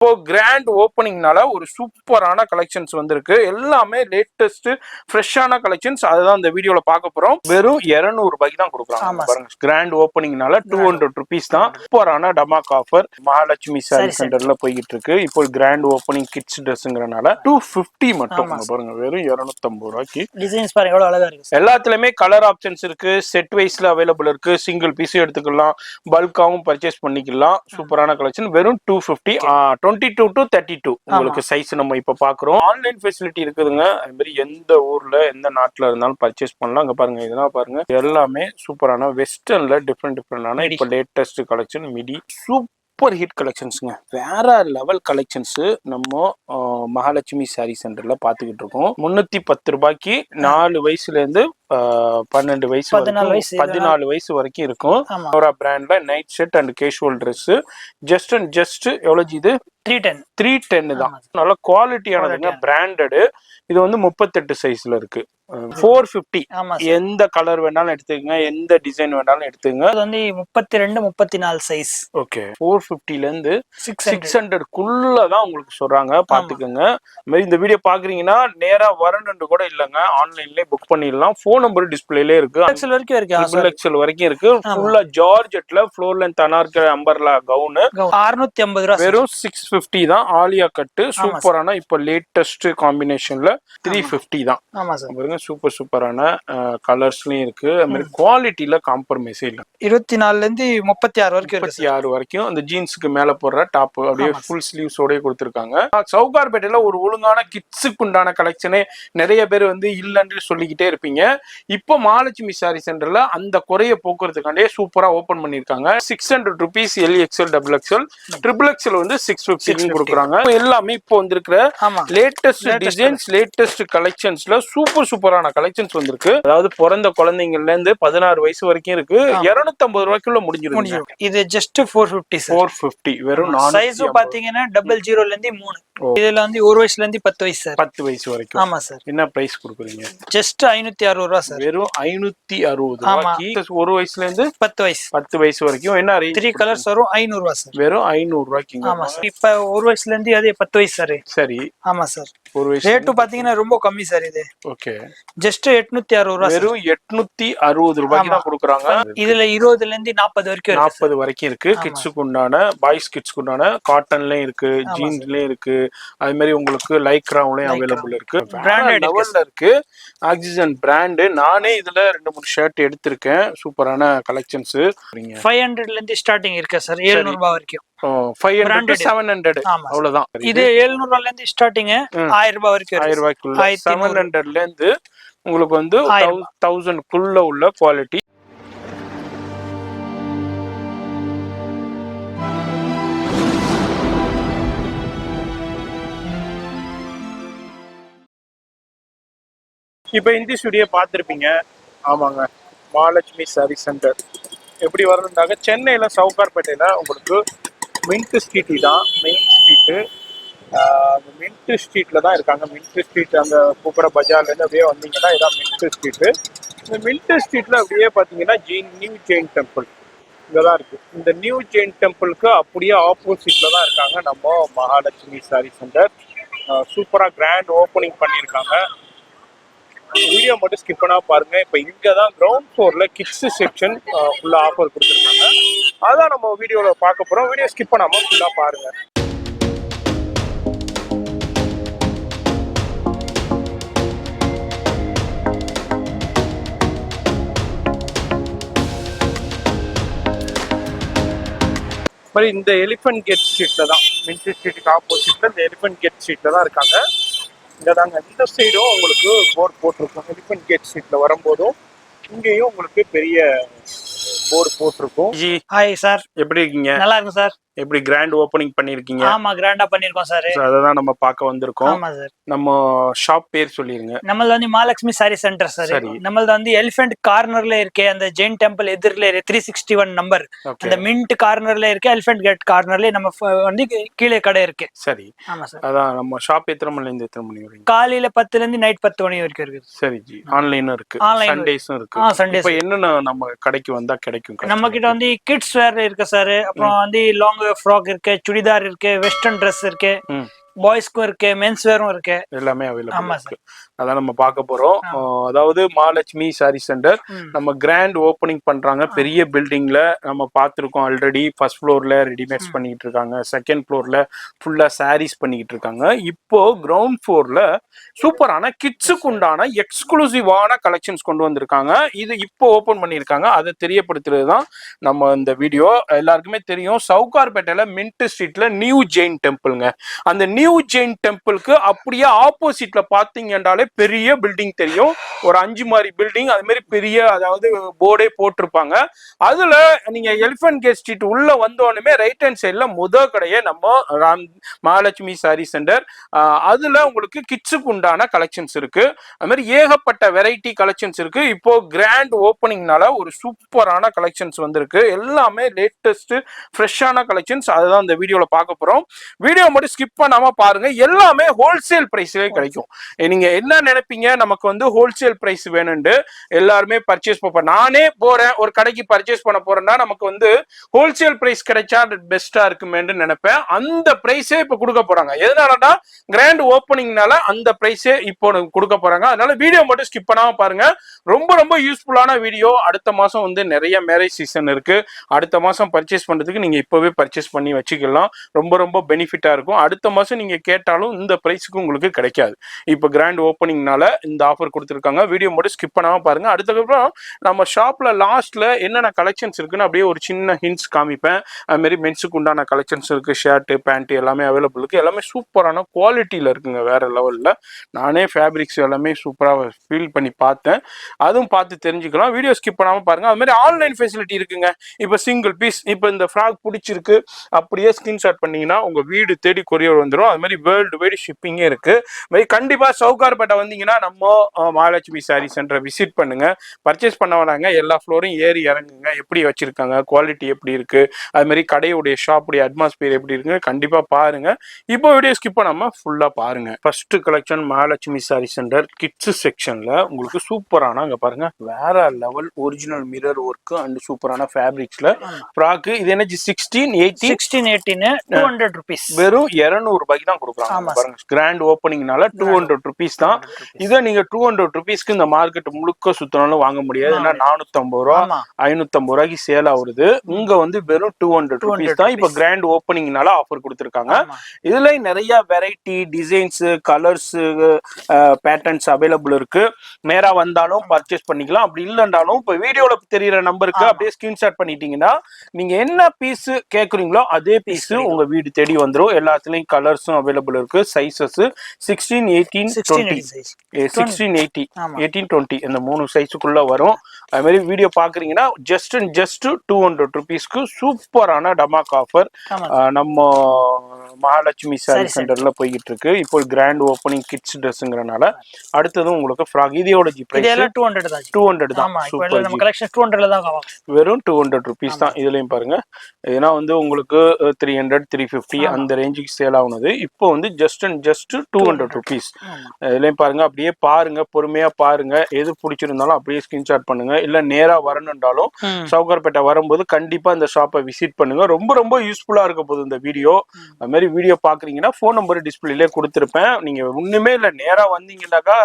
இப்போ கிராண்ட் ஓப்பனிங்னால ஒரு சூப்பரான கலெக்ஷன்ஸ் வந்திருக்கு. எல்லாமே லேட்டஸ்ட் ஃப்ரெஷ்ஷான கலெக்ஷன்ஸ். அதுதான் இந்த வீடியோல பார்க்க போறோம். வெறும் 200 ரூபாய்க்கு தான் கொடுக்குறாங்க பாருங்க. கிராண்ட் ஓப்பனிங்னால 200 ருபீஸ் தான். சூப்பரான டமாக் ஆஃபர் மகாலட்சுமி சாரி சென்டர்ல போய்கிட்டு இருக்கு. இப்போ கிராண்ட் ஓப்பனிங் கிட்ஸ் ட்ரெஸ்ங்கறனால 250 மட்டும் பாருங்க. வெறும் 250 ரூபாய்க்கு. டிசைன்ஸ் பாருங்க எவ்வளவு அழகா இருக்கு. எல்லாத்துலயுமே கலர் ஆப்ஷன்ஸ் இருக்கு. செட் வைஸ்ல அவைலபிள் இருக்கு. சிங்கிள் பீஸ் எடுத்துக்கலாம். பல்காவும் பர்ச்சேஸ் பண்ணிக்கலாம். சூப்பரான கலெக்ஷன். வெறும் 250. 22 to 32 உங்களுக்கு சைஸ் நம்ம இப்ப பாக்குறோம். ஆன்லைன் ஃபெசிலிட்டி இருக்குதுங்க. அது மாதிரி எந்த ஊர்ல எந்த நாட்டுல இருந்தாலும் பர்ச்சேஸ் பண்ணலாம். அங்க பாருங்க, இதெல்லாம் பாருங்க, எல்லாமே சூப்பரான வெஸ்டர்ன்ல டிஃப்ரெண்டான இப்ப latest collection midi super hit கலெக்ஷன்ஸ்ங்க. வேற லெவல் கலெக்ஷன்ஸ் நம்ம மகாலட்சுமி சாரி சென்டர்ல பாத்துக்கிட்டு இருக்கோம். 310 ரூபாய்க்கு 4 வயசுல இருந்து 12 வயசு 14 வயசு வரைக்கும் இருக்கும். பிராண்ட்ல night set and casual dress just எவ்வளவு இது 310 தான். நல்ல குவாலிட்டியானதுங்க, பிராண்டட். இது வந்து 38 சைஸ்ல இருக்கு. 450. எந்த கலர் வேணாலும் எடுத்துக்கங்க, எந்த டிசைன் வேணாலும் எடுத்துக்கங்க. அது வந்து 32 34 சைஸ். ஓகே, 450ல இருந்து 600 குள்ளதான் உங்களுக்கு சொல்றாங்க. பாத்துக்கோங்க. இந்த வீடியோ பாக்குறீங்கன்னா நேரா வரணும்னு கூட இல்லங்க, ஆன்லைன்லயே புக் பண்ணிடலாம். போன் நம்பர் டிஸ்பிளேல இருக்கு. எக்ஸல் வரைக்கும் இருக்கு. எக்ஸல் வரைக்கும் இருக்கு. ஃபுல்லா ஜார்ஜெட்ல floor length anarkali umbrella gown 650 ரூபாய். வெறும் 650 தான். ஆலியா கட்டு சூப்பரான இப்ப லேட்டஸ்ட் காம்பினேஷன்ல 350 தான். ஆமா சார். பாருங்க, சூப்பரான கலர்ஸ்லயும் இருக்கு. அது மாதிரி குவாலிட்டில காம்ப்ரமைஸே இல்ல. 24ல இருந்து 36 வரைக்கும் 36 வரைக்கும் அந்த ஜீன்ஸ்க்கு மேல போடுற டாப் அப்படியே ஃபுல் ஸ்லீவ்ஸோடய கொடுத்துருக்காங்க. சவுகார்பேட்டையில ஒரு ஒழுங்கான கிட்ஸுக்கு உண்டான கலெக்ஷனே நிறைய பேர் வந்து இல்லன்னு சொல்லிக்கிட்டே இருப்பீங்க. இப்போ மகாலட்சுமி சாரி சென்டர்ல அந்த குறைய போக்குறதுக்காண்டே சூப்பரா ஓபன் பண்ணிருக்காங்க. 600 ருபீஸ் LXL XXL XXL வந்து 650 கொடுக்குறாங்க. எல்லாமே இப்போ வந்திருக்கிற லேட்டஸ்ட் டிசைன்ஸ், லேட்டஸ்ட் கலெக்ஷன்ஸ்ல சூப்பரான கலெக்ஷன்ஸ் வந்திருக்கு. அதாவது பிறந்த குழந்தைங்கள்ல இருந்து 16 வயசு வரைக்கும் இருக்கு. 250 ரூபாய்க்குள்ள முடிஞ்சிருக்கு. இது ஜஸ்ட் 450 சார். 450 வெறும். சைஸ் பாத்தீங்கன்னா 00ல இருந்து 3. இதுல வந்து 1 வயசுல இருந்து 10 வயசு சார். 10 வயசு வரைக்கும். ஆமா சார். என்ன பிரைஸ் கொடுக்குறீங்க? ஜஸ்ட் 560 ரூபாய் சார். வெறும் 560 ரூபாய்க்கு 1 வயசுல இருந்து 10 வயசு வரைக்கும். என்ன 3 கலர்ஸ் வரும். 500 ரூபாய் சார். வெறும் 500 ரூபாய்க்கு. ஆமா சார். இப்ப 1 வயசுல இருந்து அதே 10 வயசு சார். சரி. ஆமா சார். 1 வயசு ரேட் பாத்தீங்கன்னா ரொம்ப கம்மி சார். இது ஓகே, ஜஸ்ட் 860 ரூபாய். வெறும் 860 ரூபாய்க்கு தான் கொடுக்குறாங்க. இதுல 20ல இருந்து 40 வரைக்கும் 40 வரைக்கும் இருக்கு. கிட்ஸுக்கு உண்டான, பாய்ஸ் கிட்ஸ்க்கு உண்டான காட்டன்லயும் இருக்கு, ஜீன்ஸ்லயும் இருக்கு. அது மாதிரி உங்களுக்கு லைக்ராவுலயும் அவைலபிள் இருக்கு. பிராண்டட் லெவல்ல இருக்கு. Oxygen brand. நானே இதுல 2-3 ஷர்ட் எடுத்திருக்கேன். சூப்பரான கலெக்ஷன்ஸ். 500ல இருந்து ஸ்டார்டிங் இருக்கு சார். 700 ரூபாய் வரைக்கும். 500 700 அவ்வளவுதான். இது 700 ரூபாய்ல இருந்து ஸ்டார்டிங் 1000 ரூபாய் வரைக்கும். 1000 ரூபாய்க்குள்ள 700ல இருந்து உங்களுக்கு வந்து 1000 குள்ள உள்ள குவாலிட்டி. இப்ப இந்த ஸ்டுடியோ பார்த்துருப்பீங்க. ஆமாங்க, மகாலட்சுமி சாரி சென்டர். எப்படி வரணும்னாக்க சென்னையில சவுகார்பேட்டையில உங்களுக்கு மின்ட் ஸ்ட்ரீட் தான் மெயின் ஸ்ட்ரீட்டு. அந்த மின்ட் ஸ்ட்ரீட்ல தான் இருக்காங்க. மின்ட் ஸ்ட்ரீட் அந்த பூக்கட பஜார்ல இருந்து அப்படியே வந்தீங்கன்னா இதான் மின்ட் ஸ்ட்ரீட்டு. இந்த மின்ட் ஸ்ட்ரீட்ல அப்படியே பார்த்தீங்கன்னா நியூ ஜெயின் டெம்பிள் இங்கதான் இருக்கு. இந்த நியூ ஜெயின் டெம்பிளுக்கு அப்படியே ஆப்போசிட்ல தான் இருக்காங்க நம்ம மகாலட்சுமி சாரி சென்டர். சூப்பரா கிராண்ட் ஓப்பனிங் பண்ணியிருக்காங்க. வீடியோ மட்டும் ஸ்கிப் பண்ணா பாருங்க. இப்ப இங்கதான் கிரவுண்ட் ஃப்ளோர்ல கிட்ஸ் செக்ஷன் ஃபுல்லா ஆஃபர் கொடுத்துருக்காங்க. அதான் நம்ம வீடியோல பார்க்க போறோம். வீடியோ ஸ்கிப் பண்ணாம ஃபுல்லா பாருங்க. இந்த எலிஃபென்ட் கேட் ஸ்ட்ரீட்ல தான், மின்ட் ஸ்ட்ரீட்டுக்கு ஆப்போசிட்ல இந்த எலிஃபென்ட் கேட் ஸ்ட்ரீட்ல தான் இருக்காங்க. இங்க தாங்க இந்த சைடும் உங்களுக்கு போர்டு போட்டிருக்கும். எலிஃபென்ட் கேட் ஸ்ட்ரீட்ல வரும்போதும் இங்கேயும் உங்களுக்கு பெரிய போர்டு போட்டிருக்கும். ஹாய் சார், எப்படி இருக்கீங்க? நல்லா இருக்கு சார். எப்படி கிராண்ட் ஓபனிங் பண்ணிருக்கீங்க? ஆமா, கிராண்டா பண்ணிருக்கோம் சார். அததான் நம்ம பார்க்க வந்திருக்கோம். ஆமா சார். நம்ம ஷாப் பேர் சொல்லிருங்க. நம்மளது வந்து மகாலட்சுமி சாரி சென்டர் சார். நம்மளது வந்து எலிஃபென்ட் கார்னர்ல இருக்கே அந்த ஜெயின் டெம்பிள் எதிரில 361 நம்பர் அந்த மின்ட் கார்னர்ல இருக்க எலிஃபென்ட் கேட் கார்னர்ல நம்ம வந்து கீழே கடை இருக்கு. சரி. ஆமா சார். அதான் நம்ம ஷாப் எத்தனை மணில இருந்து எத்தனை மணி வரைக்கும்? காலையில 10ல இருந்து நைட் 10 மணி வரைக்கும் இருக்கு. சரி ஜி. ஆன்லைனும் இருக்கு, சண்டேஸும் இருக்கு. சண்டேஸ். இப்போ என்னன்னா நம்ம கடைக்கு வந்தா கிடைக்கும் கிடைக்கும். நம்ம கிட்ட வந்து கிட்ஸ் வேர் இருக்கு சார், அப்புறம் வந்து லாங் ஃப்ராக் இருக்கு, சுடிதார் இருக்கு, வெஸ்டர்ன் ட்ரெஸ் இருக்கு, பாய்ஸ்க்கும் இருக்கு, மென்ஸ் வேரும் இருக்கு, எல்லாமே அவைலபிள் இருக்கு. அதான் நம்ம பார்க்க போறோம். அதாவது மகாலட்சுமி சாரி சென்டர் நம்ம கிராண்ட் ஓப்பனிங் பண்றாங்க. பெரிய பில்டிங்ல நம்ம பார்த்திருக்கோம் ஆல்ரெடி. ஃபர்ஸ்ட் ஃப்ளோர்ல ரெடிமேட்ஸ் பண்ணிட்டு இருக்காங்க, செகண்ட் ஃப்ளோர்ல ஃபுல்லா சாரீஸ் பண்ணிட்டு இருக்காங்க. இப்போ கிரவுண்ட் ஃப்ளோர்ல சூப்பரான கிட்ஸுக்கு உண்டான எக்ஸ்க்ளூசிவான கலெக்ஷன்ஸ் கொண்டு வந்திருக்காங்க. இது இப்போ ஓபன் பண்ணியிருக்காங்க. அதை தெரியப்படுத்துறது தான் நம்ம இந்த வீடியோ. எல்லாருக்குமே தெரியும், சவுகார்பேட்டையில மின்ட் ஸ்ட்ரீட்ல நியூ ஜெயின் டெம்பிள்ங்க. அந்த நியூ ஜெயின் டெம்பிளுக்கு அப்படியே ஆப்போசிட்ல பாத்தீங்க என்றாலே பெரிய பில்டிங் தெரியும். ஒரு 5 மாடி பில்டிங், அது மாதிரி பெரிய, அதாவது போர்டே போட்டிருப்பாங்க. அதுல நீங்க எலிஃபென்ட் கேட் ஸ்ட்ரீட் உள்ள வந்தோடனே ரைட் ஹேண்ட் சைட்ல கடையே நம்ம மகாலட்சுமி சாரி சென்டர். அதுல உங்களுக்கு கிட்ஸுக்கு உண்டான கலெக்ஷன்ஸ் இருக்கு. அது மாதிரி ஏகப்பட்ட வெரைட்டி கலெக்ஷன்ஸ் இருக்கு. இப்போ கிராண்ட் ஓப்பனிங்னால ஒரு சூப்பரான கலெக்ஷன்ஸ் வந்திருக்கு. எல்லாமே லேட்டஸ்ட் ஃப்ரெஷ்ஷான கலெக்ஷன்ஸ். அதுதான் இந்த வீடியோல பார்க்க போறோம். வீடியோ மட்டும் ஸ்கிப் பண்ணாம பாருங்க. எல்லாமே ஹோல்சேல் பிரைஸ்லயே கிடைக்கும். நீங்க என்ன நினைப்பீங்க, நமக்கு வந்து ஹோல்சேல் பிரைஸ் வேணும்னு எல்லாருமே பர்ச்சேஸ் பண்ண, நானே போறேன் ஒரு கடைக்கு பர்ச்சேஸ் பண்ண போறேன்னா நமக்கு வந்து ஹோல்சேல் பிரைஸ் கிடைச்சா பெஸ்டா இருக்குமேன்னு நினைப்பேன். அந்த பிரைஸே இப்ப கொடுக்க போறாங்க. எதனாலனா கிராண்ட் ஓப்பனிங்னால அந்த பிரைஸே இப்போ கொடுக்க போறாங்க. அதனால வீடியோ மட்டும் ஸ்கிப் பண்ணாம பாருங்க. ரொம்ப ரொம்ப யூஸ்ஃபுல்லான வீடியோ. அடுத்த மாசம் வந்து நிறைய மேரேஜ் சீசன் இருக்கு. அடுத்த மாசம் பர்ச்சேஸ் பண்றதுக்கு நீங்க இப்பவே பர்ச்சேஸ் பண்ணி வச்சுக்கலாம். ரொம்ப ரொம்ப பெனிஃபிட்டா இருக்கும். அடுத்த மாசம் நீங்க கேட்டாலும் இந்த பிரைஸ்க்கு உங்களுக்கு கிடைக்காது. இப்போ கிராண்ட் ஓப்பனிங்னால இந்த ஆஃபர் கொடுத்துருக்காங்க. வீடியோ மட்டும் ஸ்கிப் பண்ணாம பாருங்க. அதுக்கப்புறம் நம்ம ஷாப்ல லாஸ்ட்ல என்னென்ன கலெக்ஷன்ஸ் இருக்குன்னு அப்படியே ஒரு சின்ன ஹிண்ட்ஸ் காமிப்பேன். அது மாதிரி மென்ஸுக்கு உண்டான கலெக்ஷன்ஸ் இருக்கு, ஷர்ட் பேண்ட் எல்லாமே அவைலபிள் இருக்கு. எல்லாமே சூப்பரான குவாலிட்டியில இருக்குங்க, வேற லெவல்ல. நானே ஃபேப்ரிக்ஸ் எல்லாமே சூப்பரா ஃபீல் பண்ணி பார்த்தேன். அதுவும் பார்த்து தெரிஞ்சுக்கலாம். வீடியோ ஸ்கிப் பண்ணாம பாருங்க. அது மாதிரி ஆன்லைன் ஃபெசிலிட்டி இருக்குங்க. இப்போ சிங்கிள் பீஸ், இப்போ இந்த ஃப்ராக் பிடிச்சிருக்கு அப்படியே ஸ்கிரீன்ஷாட் பண்ணீங்கன்னா உங்க வீடு தேடி கொரியர் வந்துடும். அது மாதிரி வேர்ல்டு வைடு ஷிப்பிங்கே இருக்கு. கண்டிப்பா சவுகார்பேட்டை வந்தீங்கன்னா நம்ம மகாலட்சுமி சாரி சென்டரை விசிட் பண்ணுங்க. பர்ச்சேஸ் பண்ண வராங்க, எல்லா ஃப்ளோரையும் ஏறி இறங்குங்க. எப்படி வச்சிருக்காங்க, குவாலிட்டி எப்படி இருக்கு, அது மாதிரி கடையுடைய ஷாப்புடைய அட்மாஸ்பியர் எப்படி இருக்கு கண்டிப்பா பாருங்க. இப்போ வீடியோ ஸ்கிப் பண்ணாம ஃபுல்லா பாருங்க. First collection Mahalakshmi sorry centre kids செக்ஷன்ல உங்களுக்கு சூப்பரான, அங்க பாருங்க, வேற level original mirror work and சூப்பரான ஃபேப்ரிக்ஸ்ல ஃப்ராக். இது என்ன 1618 200 rupees, வெறும் 200 ரூபாய்க்கு தான் கொடுக்குறாங்க. பாருங்க, கிராண்ட் ஓப்பனிங்னால 200 rupees தான். இதை நீங்க 200 rupeesக்கு இந்த மார்க்கெட் முழுக்க சுத்தினாலும் வாங்க முடியாது. ஏன்னா 450 ரூபா 550 ரூபாய்க்கு சேல் ஆகுது. இங்க வந்து வெறும் 200 rupees தான். இப்ப கிராண்ட் ஓப்பனிங்னால ஆஃபர் கொடுத்துருக்காங்க. இதுல நிறைய variety designs, colours, patterns available இருக்கு. நேரா வந்தாலும் பர்ச்சேஸ் பண்ணிக்கலாம். அப்படி இல்லைன்றாலும் இப்ப வீடியோல தெரியுற நம்பருக்கு அப்படியே ஸ்கிரீன்ஷாட் பண்ணிட்டீங்கன்னா நீங்க என்ன பீஸ் கேக்குறீங்களோ அதே பீஸ் உங்க வீடு தேடி வந்துடும். எல்லாத்துலயும் கலர்ஸும் அவைலபிள் இருக்கு. சைசஸ் 16, 18, 20, 16, 18, 20 இந்த 3 சைஸுக்குள்ள வரும். அது மாதிரி வீடியோ பாக்குறீங்கன்னா ஜஸ்ட் 200 rupeesக்கு சூப்பரான டமாக் ஆஃபர் நம்ம மகாலட்சுமி சாரி சென்டர்ல போய்கிட்டு இருக்கு. இப்போ கிராண்ட் ஓப்பனிங் கிட்ஸ் ட்ரெஸ்ங்கறனால அடுத்ததும் உங்களுக்கு ஃப்ராக். இதோட பிரைஸ் 200 தான். சூப்பர், நம்ம கலெக்ஷன் 200ல தான் வெறும் 200 rupees தான். இதுலயும் பாருங்க, ஏன்னா வந்து உங்களுக்கு 300, 350 அந்த ரேஞ்சுக்கு சேல் ஆகுனது. இப்போ வந்து ஜஸ்ட் 200 rupees. இதுலயும் பாருங்க, அப்படியே பாருங்க, பொறுமையா பாருங்க. எது பிடிச்சிருந்தாலும் அப்படியே ஸ்கிரீன்ஷாட் பண்ணுங்க. இல்ல நேரா வரணும்னாலும் சவுகார்பேட்டை வரும்போது கண்டிப்பா இந்த ஷாப்பை விசிட் பண்ணுங்க. ரொம்ப ரொம்ப யூஸ்ஃபுல்லா இருக்க போகுது இந்த வீடியோ. அது மாதிரி வீடியோ பாக்குறீங்கன்னா போன் நம்பர் டிஸ்பிளேல கொடுத்துருப்பேன். நீங்க ஒண்ணுமே இல்ல, நேரா வந்தீங்கன்னாக்கா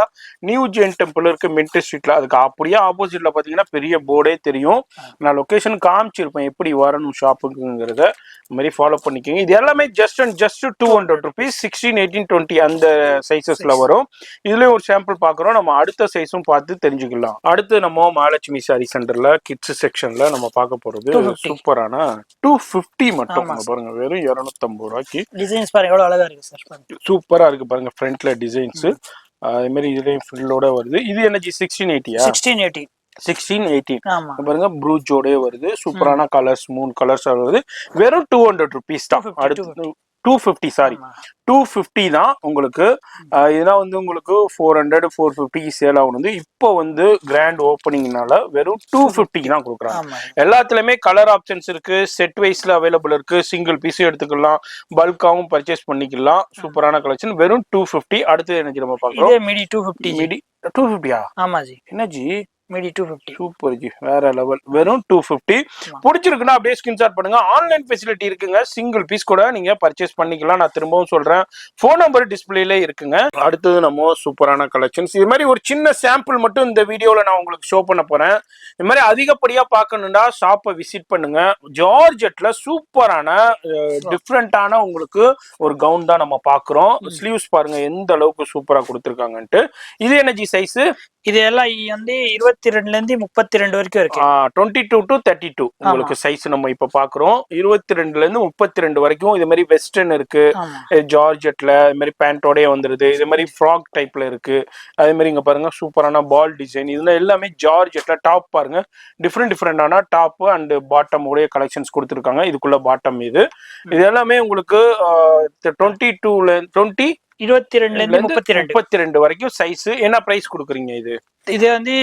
நியூ ஜெயின் டெம்பிள் இருக்கு மின்ட் ஸ்ட்ரீட்ல. அதுக்கு அப்படியே ஆப்போசிட்ல பாத்தீங்கன்னா பெரிய போர்டே தெரியும். நான் லொகேஷன் காமிச்சிருப்பேன் எப்படி வரணும் ஷாப்புங்கிறத. இந்த மாதிரி ஃபாலோ பண்ணிக்கோங்க. இது எல்லாமே ஜஸ்ட் 200 rupees, 16, 18, 20 அந்த சைசஸ்ல வரும். இதுலயும் ஒரு சாம்பிள் பாக்குறோம். நம்ம அடுத்த சைஸும் பார்த்து தெரிஞ்சுக்கலாம். அடுத்து நம்ம மகாலட்சுமி சாரி சென்டர்ல கிட்ஸ் செக்ஷன்ல நம்ம பார்க்க போறது சூப்பரான 250 மட்டும். பாருங்க, வெறும் 250 ரூபாய்க்கு. டிசைன்ஸ் பாருங்க எவ்வளவு அழகா இருக்கு சார். சூப்பரா இருக்கு பாருங்க, ஃப்ரண்ட்ல டிசைன்ஸ். அதே மாதிரி இதுலயும் ஃபில்லோட வருது. இது என்ன 1680 1618 பாருங்க, ப்ரூஜோட வருது. சூப்பரான கலர்ஸ், 3 கலர்ஸ் வருது. வெறும் 200 rupees தான். அடுத்து 250, சாரி 250 தான் உங்களுக்கு. இதெல்லாம் வந்து உங்களுக்கு 400, 450 சேல் ஆகுது. இப்போ வந்து கிராண்ட் ஓப்பனிங்னால வெறும் 250 தான் கொடுக்குறாங்க. எல்லாத்துலயுமே கலர் ஆப்ஷன்ஸ் இருக்கு. செட் வைஸ்ல அவைலபிள் இருக்கு. சிங்கிள் பீஸ் எடுத்துக்கலாம், பல்காவும் பர்ச்சேஸ் பண்ணிக்கலாம். சூப்பரான கலெக்ஷன். வெறும் 250. அடுத்து என்ன நம்ம பார்க்கலாம், மிடி 250. மிடி 250யா? ஆமா ஜி. என்ன ஜி மீடி 250. சூப்பர் ஜி, வேற லெவல். வெறும் 250. பிடிச்சிருக்குன்னா அப்படியே ஸ்கிரீன்ஷாட் பண்ணுங்க. ஆன்லைன் ஃபெசிலிட்டி இருக்குங்க. சிங்கிள் பீஸ் கூட நீங்க பர்ச்சேஸ் பண்ணிக்கலாம். நான் திரும்பவும் சொல்றேன், ஃபோன் நம்பர் டிஸ்பிளேல இருக்குங்க. அடுத்தது நம்ம சூப்பரான கலெக்ஷன்ஸ். இது மாதிரி ஒரு சின்ன சாம்பிள் மட்டும் இந்த வீடியோல நான் உங்களுக்கு ஷோ பண்ண போறேன். இது மாதிரி அதிகப்படியா பார்க்கணும்னா ஷாப்பை விசிட் பண்ணுங்க. ஜார்ஜெட்ல சூப்பரான டிஃப்ரெண்டான உங்களுக்கு ஒரு கவுன் தான் நம்ம பாக்குறோம். ஸ்லீவ்ஸ் பாருங்க எந்த அளவுக்கு சூப்பரா கொடுத்துருக்காங்கன்ட்டு. இது எனர்ஜி சைஸ் இது எல்லாம் வந்து 22ல இருந்து 32 வரைக்கும் இருக்கு. 22 to 32 உங்களுக்கு சைஸ் நம்ம இப்ப பாக்குறோம். 22ல இருந்து 32 வரைக்கும். இது மாதிரி வெஸ்டர்ன் இருக்கு, ஜார்ஜெட்ல இது மாதிரி பேண்டோடய வந்துருது. இது மாதிரி ஃப்ராக் டைப்ல இருக்கு. அதே மாதிரி இங்க பாருங்க சூப்பரான பால் டிசைன். இதுல எல்லாமே ஜார்ஜெட்ல. டாப் பாருங்க டிஃப்ரெண்டான டாப் அண்ட் பாட்டம் உடைய கலெக்ஷன்ஸ் கொடுத்துருக்காங்க. இதுக்குள்ள பாட்டம் இது எல்லாமே உங்களுக்கு 22ல இருந்து 32 வரைக்கும் சைஸ். என்ன பிரைஸ் கொடுக்குறீங்க? இது வந்து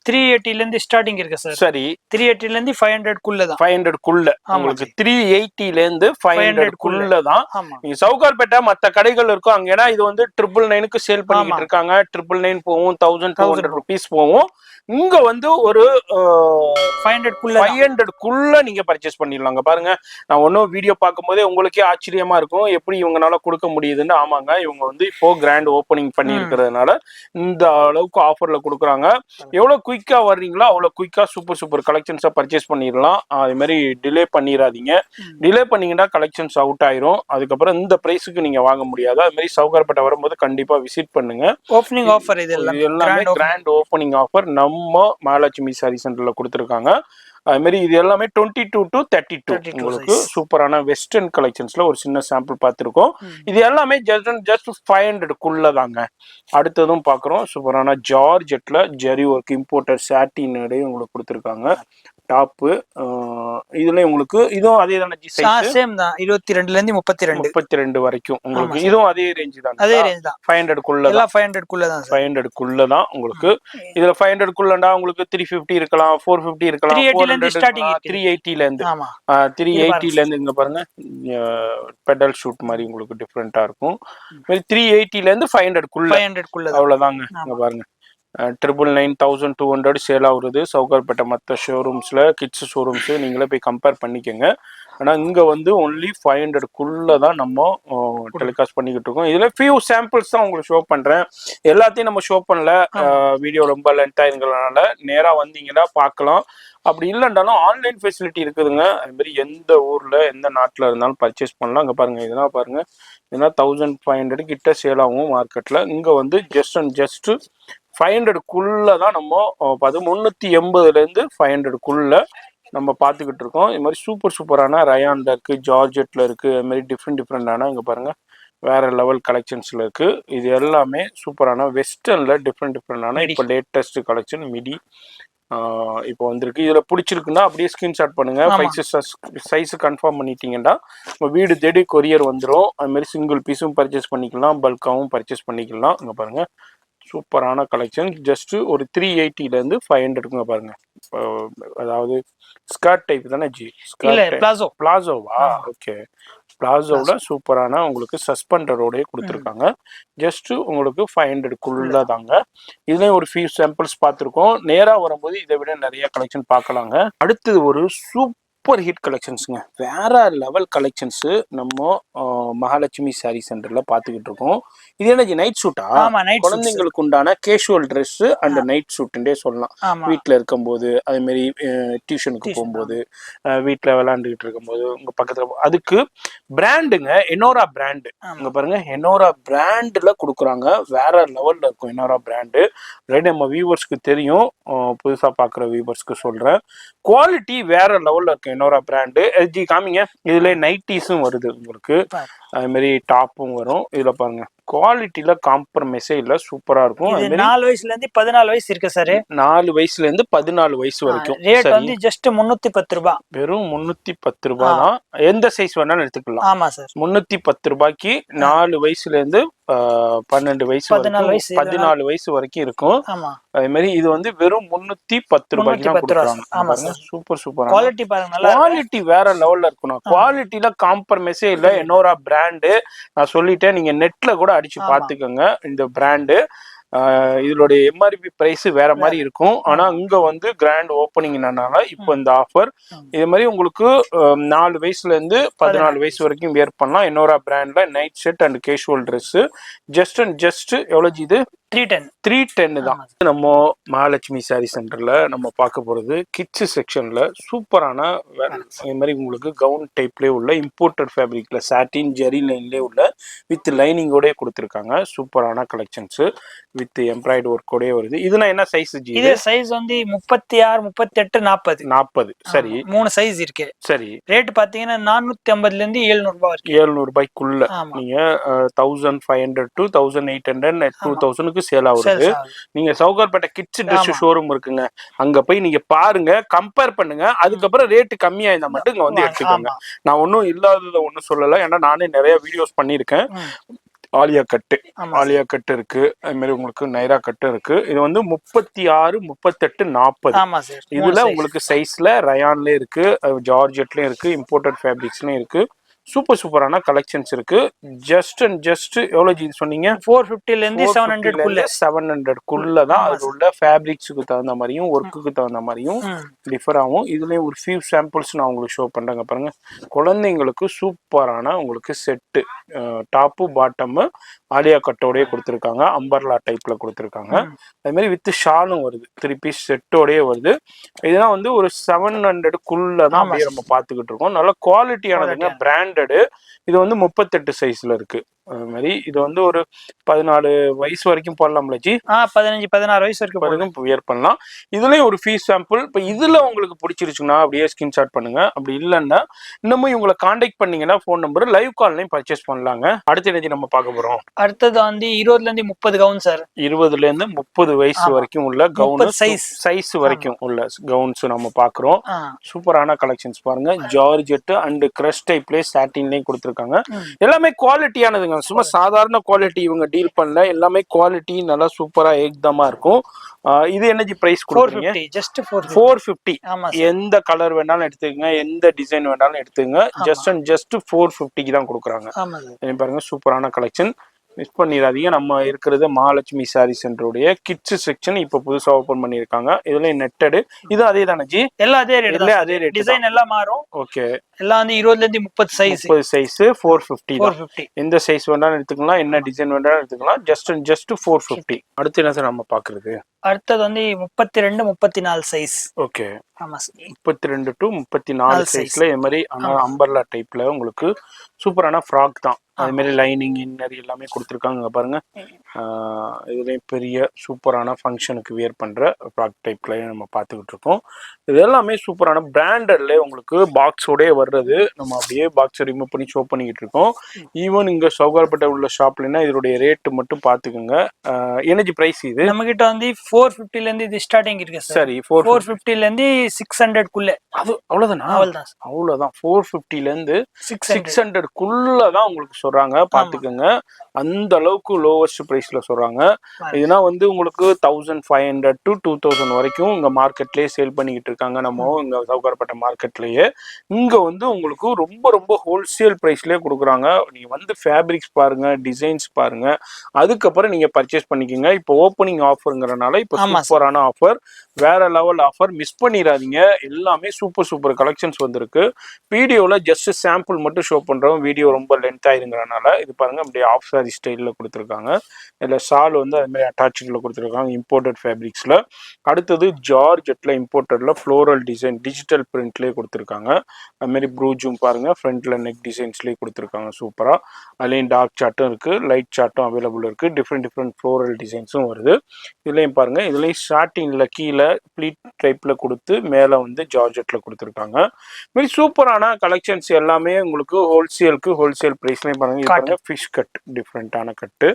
380ல இருந்து ஸ்டார்டிங் இருக்கு சார். சரி, 380ல இருந்து 500 குள்ள தான். 500 குள்ள உங்களுக்கு 380ல இருந்து 500 குள்ள தான். நீங்க சவுகார்பேட்டை மத்த கடைகள் இருக்கும் அங்க. ஏன்னா இது வந்து 999க்கு சேல் பண்ணிட்டு இருக்காங்க. 999 போகும், 1200 ருபீஸ் போகும். இங்க வந்து ஒரு 500 குள்ள நீங்க பர்ச்சேஸ் பண்ணிடலாங்க. பாருங்க, நான் ஒன்னும் வீடியோ பார்க்கும் போதே உங்களுக்கே ஆச்சரியமா இருக்கும் எப்படி இவங்கனால கொடுக்க முடியுதுன்னு. ஆமாங்க, இவங்க வந்து இப்போ கிராண்ட் ஓபனிங் பண்ணி இருக்கிறதுனால இந்த அளவுக்கு ஆஃபர்ல கொடுக்குறாங்க. எவ்வளவு குயிக்கா வர்றீங்களோ அவ்வளவு குயிக்கா சூப்பர் கலெக்ஷன்ஸா பர்ச்சேஸ் பண்ணிடலாம். அது மாதிரி டிலே பண்ணிடாதீங்க. டிலே பண்ணீங்கன்னா கலெக்ஷன்ஸ் அவுட் ஆயிரும். அதுக்கப்புறம் இந்த பிரைஸுக்கு நீங்க வாங்க முடியாது. அது மாதிரி சவுகார்பேட்டை வரும்போது கண்டிப்பா விசிட் பண்ணுங்க. ஓப்பனிங் ஆஃபர் இது எல்லாமே கிராண்ட் ஓப்பனிங் ஆஃபர் நம்ம மகாலட்சுமி சாரி சென்டர்ல கொடுத்துருக்காங்க. அது மாதிரி இது எல்லாமே 22 to 32 உங்களுக்கு சூப்பரான வெஸ்டர்ன் கலெக்ஷன்ஸ்ல ஒரு சின்ன சாம்பிள் பார்த்துருக்கோம். இது எல்லாமே ஜஸ்ட் 500 குள்ள தாங்க. அடுத்ததும் பாக்குறோம் சூப்பரான ஜார்ஜெட்ல ஜெரி ஒர்க் இம்போர்ட்டர் சாட்டின் உங்களுக்கு கொடுத்துருக்காங்க. டாப்பு இதுல உங்களுக்கு இதுவும் அதே தானே சைஸ்? சேம் தான். 22ல இருந்து 32 வரைக்கும் உங்களுக்கு இதுவும் அதே ரேஞ்ச் தான். அதே ரேஞ்ச் தான். 500 குள்ள தான். எல்லாம் 500 குள்ள தான். 500 குள்ள தான் உங்களுக்கு. இதுல 500 குள்ளண்டா உங்களுக்கு 350 இருக்கலாம், 450 இருக்கலாம், 380ல இருந்து 380ல இருந்து இங்க பாருங்க பெடல் ஷூட் மாதிரி உங்களுக்கு டிஃபரெண்டா இருக்கும். 380ல இருந்து 500 குள்ள அவ்வளவுதாங்க. இங்க பாருங்க 999 1200 சேல் ஆகுறது. சவுகார்பேட்டை மற்ற ஷோரூம்ஸ்ல கிட்ஸ் ஷோரூம்ஸ் நீங்களே போய் கம்பேர் பண்ணிக்கோங்க. ஆனா இங்க வந்து ஒன்லி 500 குள்ள தான் நம்ம டெலிகாஸ்ட் பண்ணிக்கிட்டு இருக்கோம். இதுல ஃபியூ சாம்பிள்ஸ் தான் உங்களுக்கு ஷோ பண்றேன். எல்லாத்தையும் நம்ம ஷோ பண்ணல, வீடியோ ரொம்ப லென்த் ஆயிருங்கறதுனால. நேரா வந்தீங்கன்னா பார்க்கலாம். அப்படி இல்லைன்றாலும் ஆன்லைன் ஃபெசிலிட்டி இருக்குதுங்க. அது மாதிரி எந்த ஊர்ல எந்த நாட்டுல இருந்தாலும் பர்ச்சேஸ் பண்ணலாம். இங்க பாருங்க இதெல்லாம் பாருங்க, இதெல்லாம் 1500 கிட்ட சேல் ஆகும் மார்க்கெட்ல. இங்க வந்து ஜஸ்ட் 500 குள்ள தான் நம்ம 380ல இருந்து 500 குள்ள நம்ம பார்த்துக்கிட்டு இருக்கோம். இது மாதிரி சூப்பரான ரயான்ல இருக்கு, ஜார்ஜெட்ல இருக்கு. அது மாதிரி டிஃப்ரெண்டான இங்க பாருங்க வேற லெவல் கலெக்ஷன்ஸ்ல இருக்கு. இது எல்லாமே சூப்பரான வெஸ்டர்ன்ல டிஃப்ரெண்டான இப்போ லேட்டஸ்ட் கலெக்ஷன் மிடி இப்போ வந்திருக்கு. இதுல பிடிச்சிருக்குன்னா அப்படியே ஸ்கிரீன்ஷாட் பண்ணுங்க. சைஸ் கன்ஃபார்ம் பண்ணிட்டீங்கன்னா உங்க வீடு தேடி கொரியர் வந்துடும். அது மாதிரி சிங்கிள் பீஸும் பர்ச்சேஸ் பண்ணிக்கலாம், பல்காவும் பர்ச்சேஸ் பண்ணிக்கலாம். இங்க பாருங்க சூப்பரான கலெக்ஷன். ஜஸ்ட் ஒரு 380ல இருந்து 500க்குங்க பாருங்க. அதாவது ஸ்கர்ட் டைப் தானே ஜி? பிளாசோவா? ஓகே, பிளாசோல சூப்பரான உங்களுக்கு சஸ்பெண்டரோடய கொடுத்துருக்காங்க. ஜஸ்ட் உங்களுக்கு 500 குள்ள தாங்க. இதுலயும் ஒரு ஃபியூ சாம்பிள்ஸ் பார்த்துருக்கோம். நேரா வரும்போது இதை விட நிறைய கலெக்ஷன் பார்க்கலாங்க. அடுத்தது ஒரு சூப்பர் ஹிட் கலெக்ஷன்ஸ்ங்க, வேற லெவல் கலெக்ஷன்ஸ் நம்ம மகாலட்சுமி சாரி சென்டர்ல பாத்துக்கிட்டு இருக்கோம். இது என்ன நைட் ஷூட்டா? குழந்தைங்களுக்கு உண்டான கேஷுவல் ட்ரெஸ் அண்ட் நைட் ஷூட்டுன்றே சொல்லலாம். வீட்டுல இருக்கும்போது, அதே மாதிரி டியூஷனுக்கு போகும்போது, வீட்டுல விளையாண்டுகிட்டு இருக்கும்போது உங்க பக்கத்துல அதுக்கு பிராண்டுங்க எனோரா பிராண்டு. இங்க பாருங்க எனோரா பிராண்ட்ல கொடுக்குறாங்க. வேற லெவல்ல இருக்கும் எனோரா பிராண்டு. நம்ம வியூவர்ஸ்க்கு தெரியும், புதுசா பாக்குற வியூவர்ஸ்க்கு சொல்றேன். குவாலிட்டி வேற லெவல்ல இருக்கு எனோரா பிராண்டு. எல்ஜி காமிங்க. இதுல நைட்டிஸும் வருது உங்களுக்கு, அது மாதிரி டாப்பும் வரும். இதுல பாருங்க குவாலிட்டியில காம்ப்ரமைஸே இல்ல, சூப்பரா இருக்கும். 4 வயசுல இருந்து 14 வயசு இருக்கு சார். 4 வயசுல இருந்து 14 வயசு வரைக்கும். ரேட் வந்து ஜஸ்ட் 310 ரூபாய். வெறும் 310 ரூபாய் தான். எந்த சைஸ் வேணாலும் எடுத்துக்கலாம். ஆமா சார். 310 ரூபாய்க்கு 4 வயசுல இருந்து 12 வயசு 14 வயசு வரைக்கும் இருக்கும். அதே மாதிரி இது வந்து வெறும் 310 ரூபாய்க்கு தான் கொடுக்குறாங்க. சூப்பர் குவாலிட்டி பாருங்க, குவாலிட்டி வேற லெவல்ல இருக்கணும். குவாலிட்டியில காம்ப்ரமைஸே இல்ல. எனோரா பிராண்டு நான் சொல்லிட்டேன், நீங்க நெட்ல கூட அடிச்சு பாத்துக்கோங்க இந்த பிராண்டு. இதோடைய எம்ஆர்பி பிரைஸ் வேற மாதிரி இருக்கும். ஆனா இங்க வந்து கிராண்ட் ஓப்பனிங்னால இப்போ இந்த ஆஃபர் இது மாதிரி உங்களுக்கு 4 வயசுல இருந்து 14 வயசு வரைக்கும் வியர் பண்ணலாம். என்னோரா பிராண்ட்ல night set and casual dress just எவ்வளவு இது 310 தான். நம்ம மகாலட்சுமி சாரி சென்டர்ல நம்ம பார்க்க போறது கிட்ஸ் செக்ஷன்ல சூப்பரான இதே மாதிரி உங்களுக்கு கவுன் டைப்லயே உள்ள இம்போர்ட்டட் ஃபேப்ரிக்ல சாட்டின் ஜெரி லைன்லயே உள்ள வித் லைனிங்கோட கொடுத்துருக்காங்க. சூப்பரான கலெக்ஷன்ஸ் வித் எம்ப்ராய்டரி ஒர்க்கோடய வருது. இதுனா என்ன சைஸ் ஜி? இது சைஸ் வந்து 36, 38, 40. சரி, 3 சைஸ் இருக்கு. சரி, ரேட் பாத்தீங்கன்னா 450 இருந்து 700 ரூபாய் இருக்கு. 700 ரூபாய்க்குள்ள நீங்க 1500 to 1800 2000 சேல் ஆகுது. நீங்க சவுகார்பேட்டை கிட்ஸ் ட்ரெஸ் ஷோரூம் இருக்குங்க, அங்க போய் நீங்க பாருங்க, கம்பேர் பண்ணுங்க. அதுக்கப்புறம் ரேட் கம்மியா இருந்தா மட்டும் இங்க வந்து எடுத்துக்கோங்க. நான் ஒன்னும் இல்லாதத ஒன்னும் சொல்லல, ஏன்னா நானே நிறைய வீடியோஸ் பண்ணிருக்கேன். ஆலியா கட்டு இருக்கு, அது மாதிரி உங்களுக்கு நைரா கட்டு இருக்கு. இது வந்து 36, 38, 40. இதுல உங்களுக்கு சைஸ்ல ரயான்ல இருக்கு, ஜார்ஜெட்லயும் இருக்கு, இம்போர்ட்டட் ஃபேப்ரிக்ஸ்லயும் இருக்கு. சூப்பரான கலெக்ஷன்ஸ் இருக்கு. ஜஸ்ட் எவ்வளவு ஜி சொன்னீங்க? 450 ல இருந்து 700 குள்ள தான். அது உள்ள ஃபேப்ரிக்ஸ்க்கு தகுந்த மாதிரியும் ஒர்க்குக்கு தகுந்த மாதிரியும் டிஃபர் ஆகும். இதுலயும் ஒரு ஃபியூ சாம்பிள்ஸ் நான் உங்களுக்கு ஷோ பண்றேங்க பாருங்க. குழந்தைங்களுக்கு சூப்பரான உங்களுக்கு செட்டு, டாப்பு பாட்டம் ஆலியா கட்டோடய கொடுத்துருக்காங்க, அம்பர்லா டைப்ல கொடுத்துருக்காங்க. அது மாதிரி வித் ஷாலும் வருது, 3 பீஸ் செட்டோடய வருது. இதெல்லாம் வந்து ஒரு 700 தான் அப்படியே நம்ம பார்த்துக்கிட்டு இருக்கோம். நல்ல குவாலிட்டியானதுங்க, பிராண்டடு. இது வந்து 38 சைஸ்ல இருக்கு. அது மாதிரி இது வந்து ஒரு 14 வயசு வரைக்கும் போடலாம்ல ஜி? 15, 16 வயசு வரைக்கும் வியர் பண்ணலாம். இதுலயும் ஒரு ஃபீஸ் சாம்பிள். இப்ப இதுல உங்களுக்கு பிடிச்சிருச்சுன்னா அப்படியே ஸ்கிரீன்ஷாட் பண்ணுங்க. அப்படி இல்லைன்னா இன்னமும் இவங்களை கான்டாக்ட் பண்ணீங்கன்னா ஃபோன் நம்பர் லைவ் கால்லையும் பர்ச்சேஸ் பண்ணலாங்க. அடுத்த நிதி நம்ம பார்க்க போறோம். அடுத்தது வந்து 20 ல இருந்து 30 கவுன் சார். 20 ல இருந்து 30 வயசு வரைக்கும் உள்ள கவுன் சைஸ் வரைக்கும் உள்ள கவுன்ஸ் நம்ம பாக்குறோம். சூப்பரான கலெக்ஷன்ஸ் பாருங்க. ஜார்ஜெட் அண்ட் கிரஷ் டைப்ல சாட்டின்லயும் கொடுத்துருக்காங்க. எல்லாமே குவாலிட்டியானதுங்க, சும்மா சாதாரண குவாலிட்டி இவங்க டீல் பண்ணல. எல்லாமே குவாலிட்டி நல்லா சூப்பரா ஏக்தமா இருக்கும். இது என்னஜி பிரைஸ் கொடுக்குறீங்க? ஜஸ்ட் 450. எந்த கலர் வேணாலும் எடுத்துக்கங்க, எந்த டிசைன் வேணாலும் எடுத்துக்கங்க. ஜஸ்ட் 450 தான் கொடுக்குறாங்க. பாருங்க, சூப்பரான கலெக்ஷன். மிஸ் பண்ணிடாதீங்க. நம்ம இருக்கிறது மகாலட்சுமி சாரி சென்டருடைய கிட்ஸ் செக்ஷன் இப்ப புதுசா ஓபன் பண்ணிருக்காங்க. இதுல நெட்டடு இது அதே தானே ஜி? எல்லாம் அதே ரேட், டிசைன் எல்லாம் மாறும். ஓகே, எல்லாம் வந்து 20 ல இருந்து 30 சைஸ். 450. எந்த சைஸ் வேணாலும் எடுத்துக்கலாம், என்ன டிசைன் வேணாலும் எடுத்துக்கலாம். ஜஸ்ட் 450. அடுத்து என்ன சார் நம்ம பாக்குறது? அடுத்தது வந்து 32, 34 சைஸ். ஓகே, 32 to 34 சைஸ்ல இது மாதிரி அம்பர்லா டைப்ல உங்களுக்கு சூப்பரான ஃப்ராக் தான். அது மாதிரி லைனிங் இன்னர் எல்லாமே கொடுத்துருக்காங்க பாருங்க. இதுலயும் பெரிய சூப்பரான ஃபங்க்ஷனுக்கு வியர் பண்ற ஃப்ராக் டைப்ல நம்ம பார்த்துக்கிட்டு இருக்கோம். இது எல்லாமே சூப்பரான பிராண்டட்ல உங்களுக்கு பாக்ஸோடய வர்றது. நம்ம அப்படியே பாக்ஸ் ரிமூவ் பண்ணி ஷோ பண்ணிக்கிட்டு இருக்கோம். ஈவன் இங்க சவுகார்பேட்டை உள்ள ஷாப்லன்னா இதோடைய ரேட் மட்டும் பாத்துக்கோங்க. எனர்ஜி பிரைஸ் இது நம்ம கிட்ட வந்து 450 ல இருந்து இது ஸ்டார்டிங் இருக்கு. சரி, 450 ல இருந்து 600 குள்ள. அது அவ்வளவுதான். 450 ல இருந்து 600 குள்ள தான் உங்களுக்கு சொல்றாங்க. பாத்துக்கோங்க, அந்த அளவுக்கு லோவஸ்ட் பிரைஸ்ல சொல்றாங்க. இதுனா வந்து உங்களுக்கு 1500 to 2000 வரைக்கும் இங்க மார்க்கெட்லயே சேல் பண்ணிக்கிட்டு இருக்காங்க. நம்ம இங்க சவுகார்பேட்டை மார்க்கெட்லயே இங்க வந்து உங்களுக்கு ரொம்ப ஹோல்சேல் பிரைஸ்லயே கொடுக்குறாங்க. நீங்க வந்து ஃபேப்ரிக்ஸ் பாருங்க, டிசைன்ஸ் பாருங்க, அதுக்கப்புறம் நீங்க பர்ச்சேஸ் பண்ணிக்கோங்க. இப்போ ஓப்பனிங் ஆஃபருங்கிறனால இப்போ சூப்பரான ஆஃபர், வேற லெவல் ஆஃபர். மிஸ் பண்ணிடாதீங்க. எல்லாமே சூப்பர் கலெக்ஷன்ஸ் வந்திருக்கு. வீடியோல ஜஸ்ட் சாம்பிள் மட்டும் ஷோ பண்றோம். வீடியோ ரொம்ப லென்த் ஆயிருங்கிறனால இது பாருங்க, அப்படியே ஆஃப் சாரி ஸ்டைல்ல கொடுத்துருக்காங்க. இதுல ஷால் வந்து அது மாதிரி அட்டாச்ல கொடுத்துருக்காங்க, இம்போர்ட்டட் ஃபேப்ரிக்ஸ்ல. அடுத்தது ஜார்ஜெட்ல இம்போர்ட்டட்ல ஃப்ளோரல் டிசைன் டிஜிட்டல் பிரிண்ட்லயே கொடுத்துருக்காங்க. அது மாதிரி ப்ரூஜும் பாருங்க, ஃப்ரண்ட்ல நெக் டிசைன்ஸ்லயே கொடுத்துருக்காங்க சூப்பரா. அதுலயும் டார்க் சார்ட்டும் இருக்கு, லைட் சார்ட்டும் அவைலபிள் இருக்கு. டிஃப்ரெண்ட் ஃப்ளோரல் டிசைன்ஸும் வருது. இதுலயும் பாருங்க, இதுலயும் ஸ்டார்டிங்ல கீழே ப்ளீட் டைப்ல கொடுத்து மேல வந்து ஜார்ஜெட்ல கொடுத்துருக்காங்க. மாதிரி சூப்பரான கலெக்ஷன்ஸ் எல்லாமே உங்களுக்கு ஹோல்சேல் பிரைஸ்லயும் பாருங்க. ஃபிஷ் கட் டிஃப்ரெண்டான கட்டு.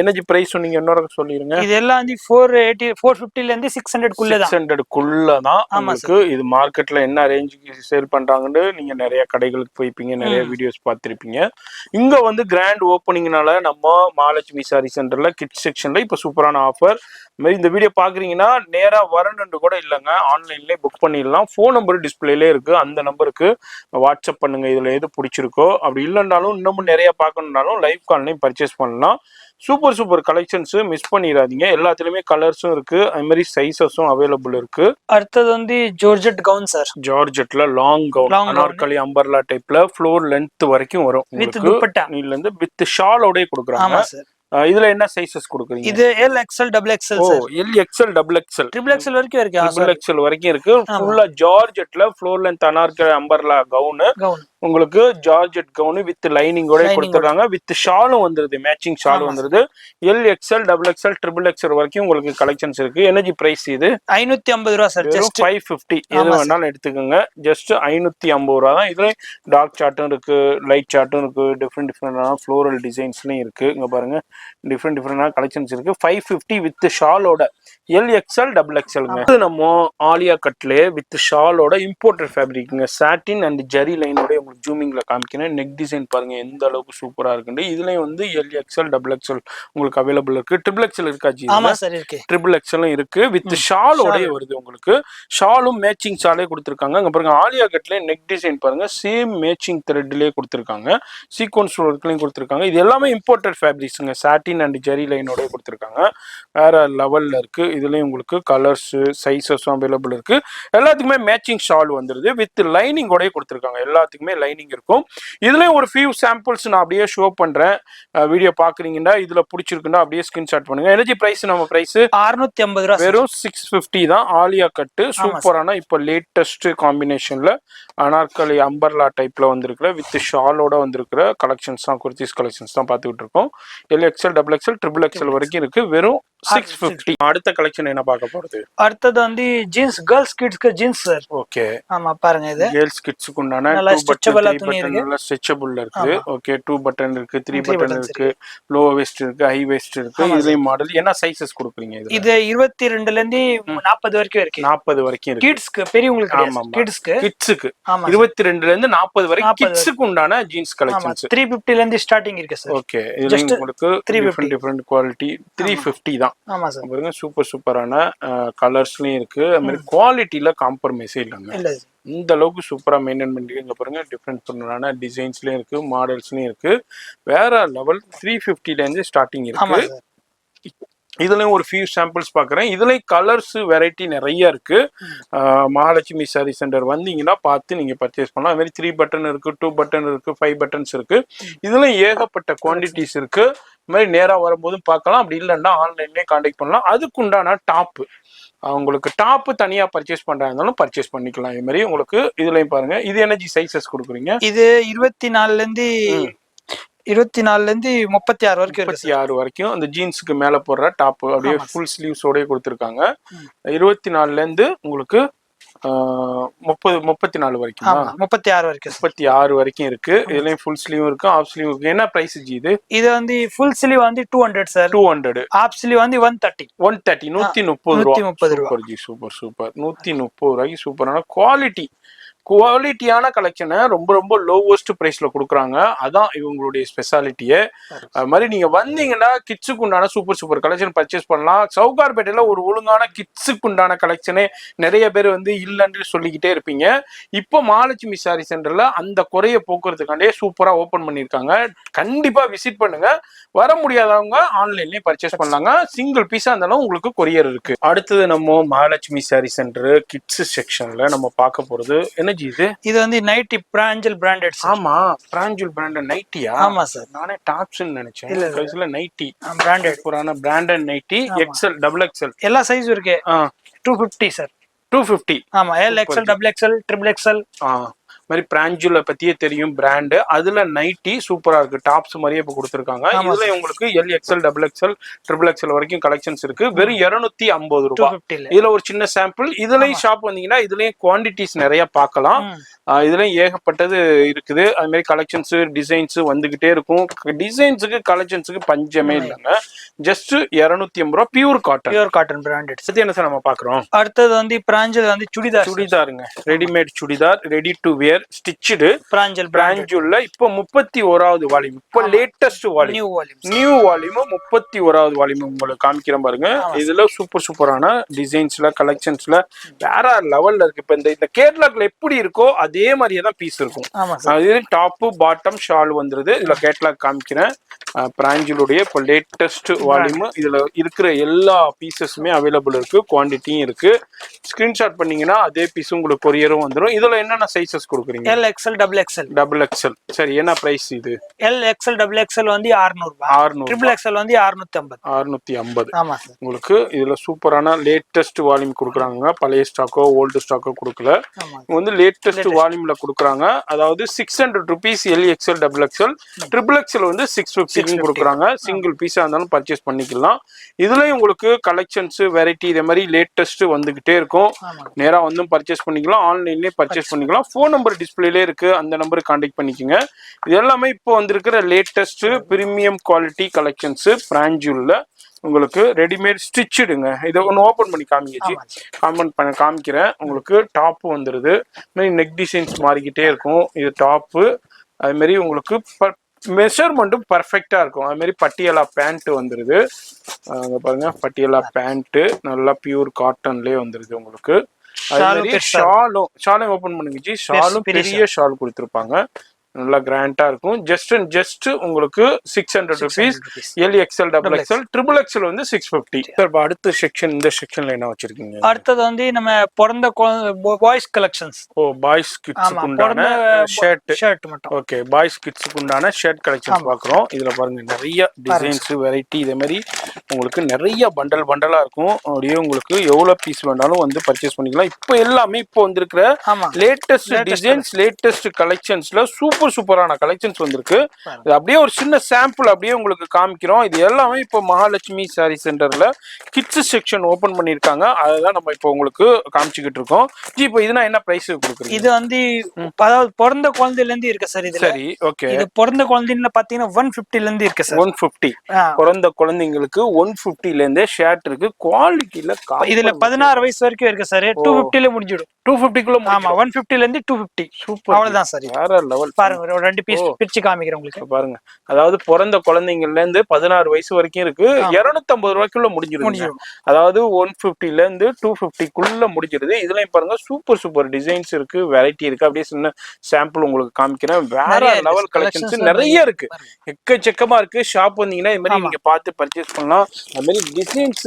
எனர்ஜி பிரைஸ் சொன்னீங்க, இன்னொரு சொல்லிருங்க. இது எல்லாம் வந்து 450 ல இருந்து 600 குள்ள தான் உங்களுக்கு. இது மார்க்கெட்ல என்ன ரேஞ்சுக்கு சேல் பண்றாங்கன்னு நீங்க நிறைய கடைகளுக்கு போய்ப்பீங்க, நிறைய வீடியோஸ் பார்த்திருப்பீங்க. இங்க வந்து கிராண்ட் ஓப்பனிங்னால நம்ம மகாலட்சுமி சாரி சென்டர்ல கிட்ஸ் செக்ஷன்ல இப்ப சூப்பரான ஆஃபர். இந்த வீடியோ பாக்குறீங்கன்னா நேரா வரணுன்னு கூட இல்லைங்க, ஆன்லைன்லேயே புக் பண்ணிடலாம். ஃபோன் நம்பர் டிஸ்பிளேலே இருக்கு, அந்த நம்பருக்கு வாட்ஸ்அப் பண்ணுங்க இதுல எது பிடிச்சிருக்கோ. அப்படி இல்லைன்னாலும் இன்னமும் நிறைய பார்க்கணுன்னாலும் லைவ் கால்லையும் பர்ச்சேஸ் பண்ணலாம். சூப்பர் சூப்பர் கலெக்ஷன்ஸ் மிஸ் பண்ணிடாதீங்க. எல்லாத்துலயுமே கலர்ஸும் இருக்கு, அது மாதிரி சைஸஸும் அவைலபிள் இருக்கு. அடுத்தது வந்து ஜார்ஜெட் கவுன் சார். ஜார்ஜெட்ல லாங் கவுன், அனார்கலி அம்பர்லா டைப்ல ஃப்ளோர் லென்த் வரைக்கும் வரும் வித் துப்பட்டா. இருந்து வித் ஷாலோட கொடுக்குறாங்க. ஆமா சார். இதுல என்ன சைஸஸ் கொடுக்குறீங்க? இது L XL double XL sir. L XL double XL triple XL வரைக்கும் இருக்கு. ட்ரிபிள் எக்ஸ்எல் வரைக்கும் இருக்கு. ஃபுல்லா ஜார்ஜெட்ல floor length anarkali umbrella gown உங்களுக்கு ஜார்ஜெட் கவுன் வித் லைனிங்கோட கொடுத்துறாங்க. வித் ஷாலும் வந்துருது, மேட்சிங் ஷாலும் வந்துருது. L XL double XL triple XL வரைக்கும் உங்களுக்கு கலெக்ஷன்ஸ் இருக்கு. எனர்ஜி பிரைஸ் இது 550 ரூபா சார். ஜஸ்ட் 550 எது வேணாலும் எடுத்துக்கோங்க. ஜஸ்ட் 550 ரூபா தான். இதுல டார்க் சார்ட்டும் இருக்கு, லைட் சார்ட்டும் இருக்கு, டிஃப்ரெண்டான ஃப்ளோரல் டிசைன்ஸ்லயும் இருக்கு. இங்க பாருங்க டிஃப்ரெண்டான கலெக்ஷன்ஸ் இருக்கு. 550 வித் ஷாலோட எல் எக்ஸ்எல் டபுள் எக்ஸ்எல்ங்க. இது நம்ம ஆலியா கட்லே வித் ஷாலோட இம்போர்ட்டட் ஃபேப்ரிக்ங்க. சாட்டின் அண்ட் ஜெரி லைனோட உங்களுக்கு ஜூமிங்ல காமிக்கிறேன். நெக் டிசைன் பாருங்க எந்த அளவுக்கு சூப்பரா இருக்கு. இதுலயும் வந்து எல் எக்ஸ்எல் டபுள் எக்ஸ்எல் உங்களுக்கு அவைலபிள் இருக்கு. ட்ரிபிள் எக்ஸ்எல் இருக்காச்சு. ஆமா சார் இருக்கு. ட்ரிபிள் எக்ஸ்எலும் இருக்கு. வித் ஷாலோட வருது உங்களுக்கு. ஷாலும் மேட்சிங் ஷாலே கொடுத்துருக்காங்க. அங்க பாருங்க ஆலியா கட்ல நெக் டிசைன் பாருங்க சேம் மேட்சிங் த்ரெட்லயே கொடுத்துருக்காங்க. சீக்வன்ஸ் ஒர்க்லயும் கொடுத்துருக்காங்க. இது எல்லாமே இம்போர்ட்டட் ஃபேப்ரிக்ஸ்ங்க. சாட்டின் அண்ட் ஜெரி லைனோட கொடுத்துருக்காங்க. வேற லெவல்ல இருக்கு. இதுலயும் உங்களுக்கு கலர்ஸ் சைஸஸும் அவைலபிள் இருக்கு. எல்லாத்துக்குமே மேட்சிங் ஷால் வந்துருது. வித் லைனிங்கோட கொடுத்துருக்காங்க. எல்லாத்துக்குமே லைனிங் இருக்கும். இதுலயும் ஒரு ஃபியூ சாம்பிள்ஸ் நான் அப்படியே ஷோ பண்றேன். வீடியோ பாக்குறீங்கன்னா இதுல பிடிச்சிருக்குன்னா அப்படியே ஸ்கிரீன்ஷாட் பண்ணுங்க. எனர்ஜி பிரைஸ் நம்ம பிரைஸ் 650 ரூபா. வெறும் 650 தான். ஆலியா கட்டு சூப்பரான இப்ப லேட்டஸ்ட் காம்பினேஷன்ல அனார்கலி அம்பர்லா டைப்ல வந்திருக்கிற வித் ஷாலோட வந்திருக்கிற கலெக்ஷன்ஸ் தான், குர்த்திஸ் கலெக்ஷன்ஸ் தான் பார்த்துக்கிட்டு இருக்கோம். L XL double XL triple XL வரைக்கும் இருக்கு. வெறும் 650. அடுத்த கலெக்ஷன் என்ன பார்க்க போறது? அடுத்தது வந்து ஜீன்ஸ், கேர்ள்ஸ் கிட்ஸ்க்கு ஜீன்ஸ் சார். ஓகே ஆமா பாருங்க இது கேர்ள்ஸ் கிட்ஸ்க்கு உண்டான ஸ்ட்ரெச்சபிள் துணி இருக்கு. நல்ல ஸ்ட்ரெச்சபிள் இருக்கு. ஓகே 2 பட்டன் இருக்கு, 3 பட்டன் இருக்கு, லோ வெஸ்ட் இருக்கு, ஹை வெஸ்ட் இருக்கு. இதுலயும் மாடல் என்ன சைஸஸ் கொடுக்குறீங்க? இது 22ல இருந்து 40 வரைக்கும் இருக்கு. 40 வரைக்கும் இருக்கு. கிட்ஸ்க்கு பெரியவங்களுக்கு. ஆமா கிட்ஸ்க்கு 22ல இருந்து 40 வரைக்கும் கிட்ஸ்க்கு உண்டான ஜீன்ஸ் கலெக்ஷன்ஸ் 350ல இருந்து ஸ்டார்டிங் இருக்கு சார். ஓகே இதுலயும் உங்களுக்கு டிஃபரண்ட் குவாலிட்டி 350 தான். ஆமா சார் பாருங்க சூப்பர் சூப்பரான கலர்ஸ்லயும் இருக்கு. அது மாதிரி குவாலிட்டில காம்ப்ரமைஸே இல்லைங்க. இந்த அளவுக்கு சூப்பரா மெயின்டைன் பண்ணிருக்கீங்க பாருங்க. டிஃப்ரெண்ட் டிசைன்ஸ்லயும் இருக்கு, மாடல்ஸ்லயும் இருக்கு. வேற லெவல் 350ல இருந்து ஸ்டார்டிங் இருக்கு. இதுலயும் ஒரு ஃபியூ சாம்பிள்ஸ் பாக்குறேன். இதுலயும் கலர்ஸ் வெரைட்டி நிறைய இருக்கு. மகாலட்சுமி சாரி சென்டர் வந்தீங்கன்னா பார்த்து நீங்க பர்ச்சேஸ் பண்ணலாம். அது மாதிரி 3 பட்டன் இருக்கு, 2 பட்டன் இருக்கு, 5 பட்டன்ஸ் இருக்கு. இதுலயும் ஏகப்பட்ட குவான்டிட்டிஸ் இருக்கு. இது மாதிரி நேரா வரும்போதும் பார்க்கலாம். அப்படி இல்லைன்னா ஆன்லைன்லயே கான்டாக்ட் பண்ணலாம். அதுக்கு உண்டான டாப் உங்களுக்கு டாப் தனியா பர்ச்சேஸ் பண்றாங்கனாலும் பர்ச்சேஸ் பண்ணிக்கலாம். இது மாதிரி உங்களுக்கு இதுலயும் பாருங்க. இது எனர்ஜி சைஸஸ் கொடுக்குறீங்க? இது 24ல இருந்து 36 வரைக்கும். 36 வரைக்கும் அந்த ஜீன்ஸுக்கு மேல போடுற டாப் அப்படியே ஃபுல் ஸ்லீவ்ஸோட கொடுத்துருக்காங்க. 24ல இருந்து உங்களுக்கு 34 வரைக்கும் 36 வரைக்கும் 36 வரைக்கும் இருக்கு. இதுலயும் ஃபுல் ஸ்லீவ் இருக்கு, ஆஃப் ஸ்லீவ் இருக்கு. என்ன பிரைஸ் ஜி இது? இது வந்து ஃபுல் ஸ்லீவ் வந்து 200 சார். 200. ஆஃப் ஸ்லீவ் வந்து 130. 130 ரூபாய். சூப்பர் சூப்பர் 130 ரூபாய்க்கு சூப்பரான குவாலிட்டியான கலெக்ஷனை ரொம்ப ரொம்ப லோவஸ்ட் பிரைஸ்ல கொடுக்குறாங்க. அதான் இவங்களுடைய ஸ்பெஷாலிட்டியே. அது மாதிரி நீங்க வந்தீங்கன்னா கிட்ஸுக்கு உண்டான சூப்பர் கலெக்ஷன் பர்ச்சேஸ் பண்ணலாம். சவுகார்பேட்டையில ஒரு ஒழுங்கான கிட்ஸுக்கு உண்டான கலெக்ஷனே நிறைய பேர் வந்து இல்லைன்னு சொல்லிக்கிட்டே இருப்பீங்க. இப்போ மகாலட்சுமி சாரி சென்டர்ல அந்த குறைய போக்குறதுக்காண்டே சூப்பரா ஓபன் பண்ணிருக்காங்க. கண்டிப்பா விசிட் பண்ணுங்க. வர முடியாதவங்க ஆன்லைன்லயே பர்ச்சேஸ் பண்ணலாங்க. சிங்கிள் பீஸா இருந்தாலும் உங்களுக்கு கொரியர் இருக்கு. அடுத்தது நம்ம மகாலட்சுமி சாரி சென்டர் கிட்ஸ் செக்ஷன்ல நம்ம பார்க்க போறது என்ன? இது வந்து நைட்டி பிராஞ்சல் பிராண்டட். ஆமா பிராஞ்சல் பிராண்டட் நைட்டியா? ஆமா சார். நானே டாப்ஸ்னு நினைச்சேன். இல்ல நைட்டி பிராண்டட் புரான branded nighty XL double XL எல்லா சைஸும் இருக்கு. 250 சார். 250. ஆமா L XL double XL triple XL. மாதிரி பிராஞ்சுல பத்தியே தெரியும் பிராண்டு. அதுல நைட்டி சூப்பரா இருக்கு. டாப்ஸ் மாதிரியே இப்ப கொடுத்துருக்காங்க. இதுல உங்களுக்கு L XL double XL triple XL வரைக்கும் கலெக்ஷன்ஸ் இருக்கு. வெறும் 250 ரூபாய். இதுல ஒரு சின்ன சாம்பிள். இதுலயும் ஷாப் வந்தீங்கன்னா இதுலயும் குவான்டிட்டிஸ் நிறைய பார்க்கலாம். இதுலயும் ஏகப்பட்டது இருக்குது. அது மாதிரி கலெக்ஷன்ஸ் டிசைன்ஸ் வந்துகிட்டே இருக்கும். டிசைன்ஸுக்கு கலெக்ஷன்ஸுக்கு பஞ்சமே இல்லைங்க. ஜஸ்ட் 250 ரூபாய் பியூர் காட்டன் பிராண்டட். என்ன சார் நம்ம பாக்குறோம்? அடுத்தது வந்து பிராஞ்சல் வந்து சுடிதாருங்க. Readymade churidar, ready to wear, stitched பிராஞ்சுல இப்போ 31வது வால்யூம். இப்போ லேட்டஸ்ட் வால்யூம், நியூ வால்யூம் 31வது வால்யூம் உங்களுக்கு காமிக்கிறேன் பாருங்க. இதுல சூப்பரான டிசைன்ஸ்ல கலெக்ஷன்ஸ்ல வேற லெவல்ல இருக்கு. இப்ப இந்த கேட்லாக்ல எப்படி இருக்கோ அதே அதே மாதிரியே தான் பீஸ் இருக்கும். ஆமா சார். அது டாப்பு பாட்டம் ஷால் வந்துருது. இதுல கேட்லாக் காமிக்கிறேன். பிராஞ்சிலுடைய இப்போ லேட்டஸ்ட் வால்யூம் இதுல இருக்கிற எல்லா பீசஸுமே அவைலபிள் இருக்கு, குவான்டிட்டியும் இருக்கு. ஸ்கிரீன்ஷாட் பண்ணீங்கன்னா அதே பீஸ் உங்களுக்கு கொரியரும் வந்துடும். இதுல என்னென்ன சைஸஸ் கொடுக்குறீங்க? L XL double XL. Double XL. சரி, என்ன பிரைஸ் இது? எல் எக்ஸ்எல் டபுள் எக்ஸ்எல் வந்து 600, 600, ட்ரிபிள் எக்ஸ்எல் வந்து 650. 650. ஆமா சார். உங்களுக்கு இதுல சூப்பரான லேட்டஸ்ட் வால்யூம் கொடுக்குறாங்க. பழைய ஸ்டாக்கோ ஓல்டு ஸ்டாக்கோ கொடுக்கல, வந்து லேட்டஸ்ட் வால்யூம்ல கொடுக்குறாங்க. அதாவது 600 rupees L XL double XL. Triple XL வந்து 650 கொடுக்குறாங்க. சிங்கிள் பீஸா இருந்தாலும் பர்ச்சேஸ் பண்ணிக்கலாம். இதுலயும் உங்களுக்கு கலெக்ஷன்ஸ் வெரைட்டி இதே மாதிரி லேட்டஸ்ட் வந்துகிட்டே இருக்கும். நேரா வந்து பர்ச்சேஸ் பண்ணிக்கலாம், ஆன்லைன்லயே பர்ச்சேஸ் பண்ணிக்கலாம். ஃபோன் நம்பர் டிஸ்பிளேலே இருக்கு, அந்த நம்பருக்கு கான்டாக்ட் பண்ணிக்கோங்க. இது எல்லாமே இப்போ வந்திருக்கிற லேட்டஸ்ட் பிரீமியம் குவாலிட்டி கலெக்ஷன்ஸ் பிராஞ்சுல உங்களுக்கு ரெடிமேட் ஸ்டிச்சுடுங்க. இதை ஒன்று ஓப்பன் பண்ணி காமிக்கிறேன். உங்களுக்கு டாப் வந்துருது, நெக் டிசைன்ஸ் மாறிக்கிட்டே இருக்கும். இது டாப்பு, அது மாதிரி உங்களுக்கு மெஷர்மெண்ட்டும் பர்ஃபெக்டா இருக்கும். அது மாதிரி பட்டியாலா பேண்ட் வந்துருது. அங்க பாருங்க, பட்டியாலா பேண்ட் நல்லா பியூர் காட்டன்லயே வந்துருது உங்களுக்கு. அது மாதிரி ஷாலும் ஓபன் பண்ணுங்க. ஷாலும் பெரிய ஷால் கொடுத்துருப்பாங்க, நல்லா கிராண்டா இருக்கும். ஜஸ்ட் உங்களுக்கு 600 rupees L XL double XL. Triple XL வந்து 650. அடுத்த செக்ஷன், இந்த செக்ஷன்ல என்ன வச்சிருக்கீங்க? அடுத்தது வந்து நம்ம பிறந்த பாய்ஸ் கலெக்ஷன்ஸ். ஓ, பாய்ஸ் கிட்ஸ்க்கு உண்டான ஷர்ட் மட்டும். ஓகே, பாய்ஸ் கிட்ஸ்க்கு உண்டான ஷர்ட் கலெக்ஷன்ஸ் பாக்குறோம். இதுல பாருங்க நிறைய டிசைன்ஸ் வெரைட்டி இதே மாதிரி உங்களுக்கு நிறைய பண்டலா இருக்கும். அப்படியே உங்களுக்கு எவ்வளவு பீஸ் வேணாலும் வந்து பர்ச்சேஸ் பண்ணிக்கலாம். இப்போ எல்லாமே இப்போ வந்திருக்கிற லேட்டஸ்ட் டிசைன்ஸ், லேட்டஸ்ட் கலெக்ஷன்ஸ்ல சூப்பரான கலெக்ஷன்ஸ் வந்திருக்கு. இது அப்படியே ஒரு சின்ன சாம்பிள் அப்படியே உங்களுக்கு காமிக்கிறோம். இது எல்லாமே இப்போ மகாலட்சுமி சாரி சென்டர்ல கிட்ஸ் செக்ஷன் ஓபன் பண்ணிருக்காங்க. அதெல்லாம் நம்ம இப்போ உங்களுக்கு காமிச்சுக்கிட்டு இருக்கோம். இப்போ இதுனா என்ன பிரைஸ் கொடுக்குறீங்க? இது வந்து அதாவது பிறந்த குழந்தையில இருந்து இருக்கு சார். இது சரி, ஓகே. இது பிறந்த குழந்தைன்னு பாத்தீங்கன்னா 150ல இருந்து இருக்கு சார். 150 பிறந்த குழந்தைங்களுக்கு 150ல இருந்தே ஷர்ட் இருக்கு. குவாலிட்டில இதுல 16 வயசு வரைக்கும் இருக்கு சார். 250ல முடிஞ்சிடும். 250 ஆமா, 150ல இருந்து 250. சூப்பர், அவ்வளவுதான் சார். வேற லெவல். பாருங்க, ஒரு ரெண்டு பீஸ் பிரிச்சு காமிக்கிறேன் உங்களுக்கு. பாருங்க, அதாவது பிறந்த குழந்தைங்கள்ல இருந்து 16 வயசு வரைக்கும் இருக்கு. 250 ரூபாய்க்குள்ள முடிஞ்சிருது. அதாவது 150ல இருந்து 250க்குள்ள முடிஞ்சிருது. இதுலயும் பாருங்க சூப்பர் டிசைன்ஸ் இருக்கு, வெரைட்டி இருக்கு. அப்படியே சின்ன சாம்பிள் உங்களுக்கு காமிக்கிறேன். வேற லெவல் கலெக்ஷன்ஸ் நிறைய இருக்கு, எக்கச்சக்கமா இருக்கு. ஷாப் வந்தீங்கன்னா இது மாதிரி நீங்க பார்த்து பர்ச்சேஸ் பண்ணலாம். அது மாதிரி டிசைன்ஸ்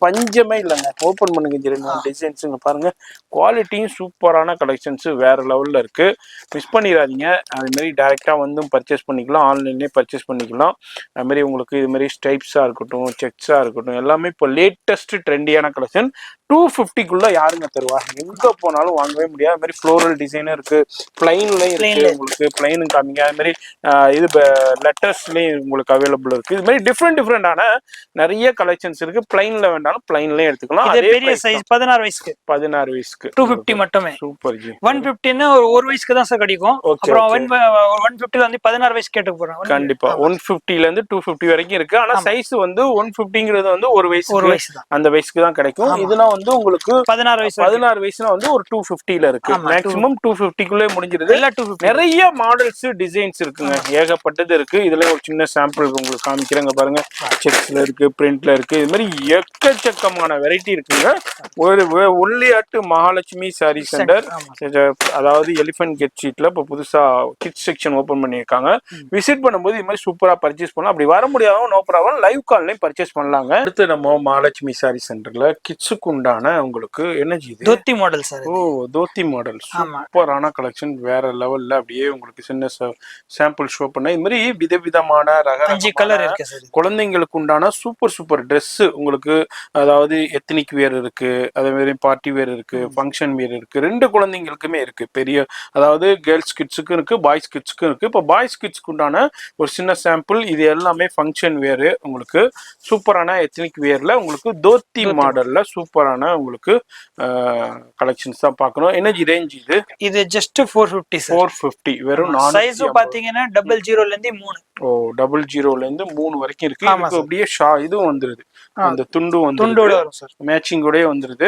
பஞ்சமே இல்லைங்க. ஓபன் பண்ணுங்க, டிசைன்ஸ் பாருங்க. குவாலிட்டியும் சூப்பரான கலெக்ஷன்ஸ் வேற லெவல்ல இருக்கு. மிஸ் பண்ணிடாதீங்க. அது மாதிரி டைரக்டா வந்து பர்ச்சேஸ் பண்ணிக்கலாம், ஆன்லைன்லயே பர்ச்சேஸ் பண்ணிக்கலாம். அது மாதிரி உங்களுக்கு இது மாதிரி ஸ்டைப்ஸா இருக்கட்டும், செக்ஸா இருக்கட்டும், எல்லாமே இப்போ லேட்டஸ்ட் ட்ரெண்டியான கலெக்ஷன். 250க்குள்ள யாருங்க தருவா? எங்க போனாலும் வாங்கவே முடியாது. அது மாதிரி ஃப்ளோரல் டிசைனும் இருக்கு, பிளைன்லயும் இருக்கு. உங்களுக்கு பிளைனும் காமிங்க. அது மாதிரி இது லெட்டர்ஸ்லயும் உங்களுக்கு அவைலபிள் இருக்கு. இது மாதிரி டிஃப்ரெண்டான நிறைய கலெக்ஷன்ஸ் இருக்கு. பிளைன்ல வேண்டாலும் பிளைன்லயும் எடுத்துக்கலாம். பெரிய சைஸ் 16 வயசுக்கு 250 மட்டுமே. Super G. 150ன்னா ஒரு வயசுக்கு தான் சார் கிடைக்கும். அப்புறம் 150ல வந்து 16 வயசு கேட்டு போறோம். கண்டிப்பா 150ல இருந்து 250 வரைக்கும் இருக்கு. ஆனா சைஸ் வந்து 150ங்கிறது வந்து ஒரு வயசு தான், அந்த வயசுக்கு தான் கிடைக்கும். இதெல்லாம் வந்து உங்களுக்கு 16 வயசுனா வந்து ஒரு 250ல இருக்கு. மேக்ஸிமம் 250க்குள்ளே முடிஞ்சிருது. நிறைய மாடல்ஸ் டிசைன்ஸ் இருக்குங்க, ஏகப்பட்டது இருக்கு. இதுல ஒரு சின்ன சாம்பிள் உங்களுக்கு காமிக்கிறேங்க பாருங்க. செக்ஸ்ல இருக்கு, பிரிண்ட்ல இருக்கு, இது மாதிரி எக்கச்சக்கமான வெரைட்டி இருக்குங்க. ஒரு ஒல்லியாட்டு மகாலட்சுமி சாரி சென்டர், அதாவது எலிஃபென்ட் கேட் ஸ்ட்ரீட்ல இப்போ புதுசா கிட்ஸ் செக்ஷன் ஓபன் பண்ணியிருக்காங்க. விசிட் பண்ணும்போது இது மாதிரி சூப்பரா பர்ச்சேஸ் பண்ணலாம். அப்படி வர முடியாதவங்க நோ ப்ராப்ளம், லைவ் கால்லையும் பர்ச்சேஸ் பண்ணலாங்க. அடுத்து நம்ம மகாலட்சுமி சாரி சென்டர்ல கிட்ஸுக்கு உண்டான உங்களுக்கு என்ன தோத்தி மாடல் சார். ஓ, தோத்தி மாடல் சூப்பரான கலெக்ஷன் வேற லெவல்ல. அப்படியே உங்களுக்கு சின்ன சாம்பிள் ஷோ பண்ண இது மாதிரி விதவிதமான கலர் இருக்கு சார். குழந்தைங்களுக்கு உண்டான சூப்பர் ட்ரெஸ் உங்களுக்கு, அதாவது எத்னிக் வேர் இருக்கு, அதே மாதிரி பார்ட்டி வேர் இருக்கு, ஃபங்க்ஷன் வேர் இருக்கு. ரெண்டு குழந்தைங்களுக்குமே இருக்கு. பெரிய அதாவது கேர்ள்ஸ் கிட்ஸுக்கும் இருக்கு, பாய்ஸ் கிட்ஸுக்கும் இருக்கு. இப்போ பாய்ஸ் கிட்ஸ்க்கு உண்டான ஒரு சின்ன சாம்பிள். இது எல்லாமே ஃபங்க்ஷன் வேர். உங்களுக்கு சூப்பரான எத்னிக் வேர்ல உங்களுக்கு தோத்தி மாடல்ல சூப்பரான உங்களுக்கு கலெக்ஷன்ஸ் தான் பார்க்கணும். எனர்ஜி ரேஞ்ச் இது ஜஸ்ட் 450 450 வெறும். சைஸ் பாத்தீங்கன்னா 00ல இருந்து 3. ஓ, 00ல இருந்து 3 வரைக்கும் இருக்கு. இதுக்கு அப்படியே இதுவும் வந்துருது, அந்த துண்டும் வந்து துண்டோட வரும் சார், மேட்சிங் கூட வந்துருது.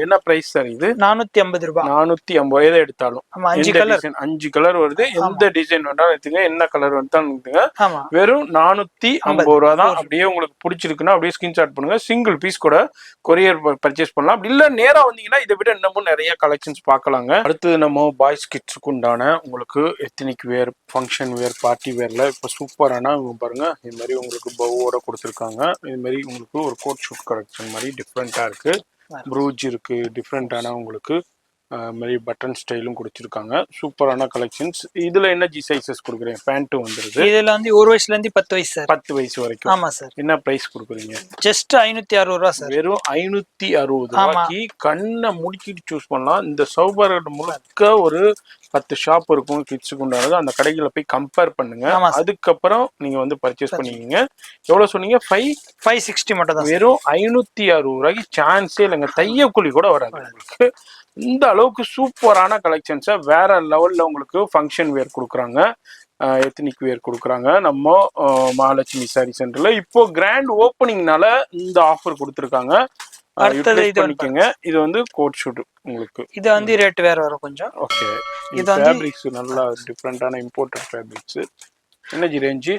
என்ன பிரைஸ் சார் இது? 450 ரூபாய். 450 எதை எடுத்தாலும் 5 கலர், 5 கலர் வருது. எந்த டிசைன் வேணாலும் எடுத்துங்க, என்ன கலர் வேணாலும் எடுத்துங்க. ஆமா வெறும் 450 ரூபா தான். அப்படியே உங்களுக்கு பிடிச்சிருக்குன்னா அப்படியே ஸ்கிரீன்ஷாட் பண்ணுங்க. சிங்கிள் பீஸ் கூட கொரியர் பர்ச்சேஸ் பண்ணலாம். அப்படி இல்ல நேரா வந்தீங்கன்னா இதை விட இன்னமும் நிறைய கலெக்ஷன்ஸ் பார்க்கலாங்க. அடுத்து நம்ம பாய்ஸ் கிட்ஸுக்கு உண்டான உங்களுக்கு எத்தனிக் வேர், ஃபங்க்ஷன் வேர், பார்ட்டி வேர்ல இப்போ சூப்பரான பாருங்க, இது மாதிரி உங்களுக்கு பவுவோட கொடுத்துருக்காங்க. இது மாதிரி உங்களுக்கு ஒரு கோட் ஷூட் கலெக்ஷன் மாதிரி டிஃப்ரெண்டா இருக்கு. ப்ரூஜ் இருக்கு, டிஃப்ரெண்டான உங்களுக்கு மாதிரி பட்டன் ஸ்டைலும் கொடுத்துருக்காங்க. சூப்பரான கலெக்ஷன்ஸ். இதுல என்ன ஜி சைசஸ் கொடுக்குறீங்க? பேண்ட் வந்துருது. இதுல வந்து 1 வயசுல இருந்து 10 வயசு சார். 10 வயசு வரைக்கும். ஆமா சார். என்ன பிரைஸ் கொடுக்குறீங்க? ஜஸ்ட் 560 ரூபா சார். வெறும் 560 ரூபாய்க்கு கண்ணை முடிக்கிட்டு சூஸ் பண்ணலாம். இந்த சௌபர் முழுக்க ஒரு 10 ஷாப் இருக்கும் கிட்ஸுக்கு உண்டானது. அந்த கடைகளை போய் கம்பேர் பண்ணுங்க. அதுக்கப்புறம் நீங்க வந்து பர்ச்சேஸ் பண்ணிக்கீங்க. எவ்வளவு சொன்னீங்க? 560 மட்டும் தான். வெறும் 560 ரூபாய்க்கு சான்ஸே இல்லைங்க. தையக்கூலி கூட வராது உங்களுக்கு. இந்த அளவுக்கு சூப்பரான கலெக்ஷன்ஸை வேற லெவல்ல உங்களுக்கு ஃபங்க்ஷன் வேர் கொடுக்குறாங்க, எத்னிக் வேர் கொடுக்குறாங்க நம்ம மகாலட்சுமி சாரி சென்டர்ல. இப்போ கிராண்ட் ஓப்பனிங்னால இந்த ஆஃபர் கொடுத்துருக்காங்க. பண்ணிக்கோங்க. இது வந்து கோட் ஷூட் உங்களுக்கு. இது வந்து ரேட் வேற வரும் கொஞ்சம். ஓகே. இது ஃபேப்ரிக்ஸ் நல்லா டிஃபரெண்டான இம்போர்ட்டட் ஃபேப்ரிக்ஸ். என்ன ரேஞ்ச்?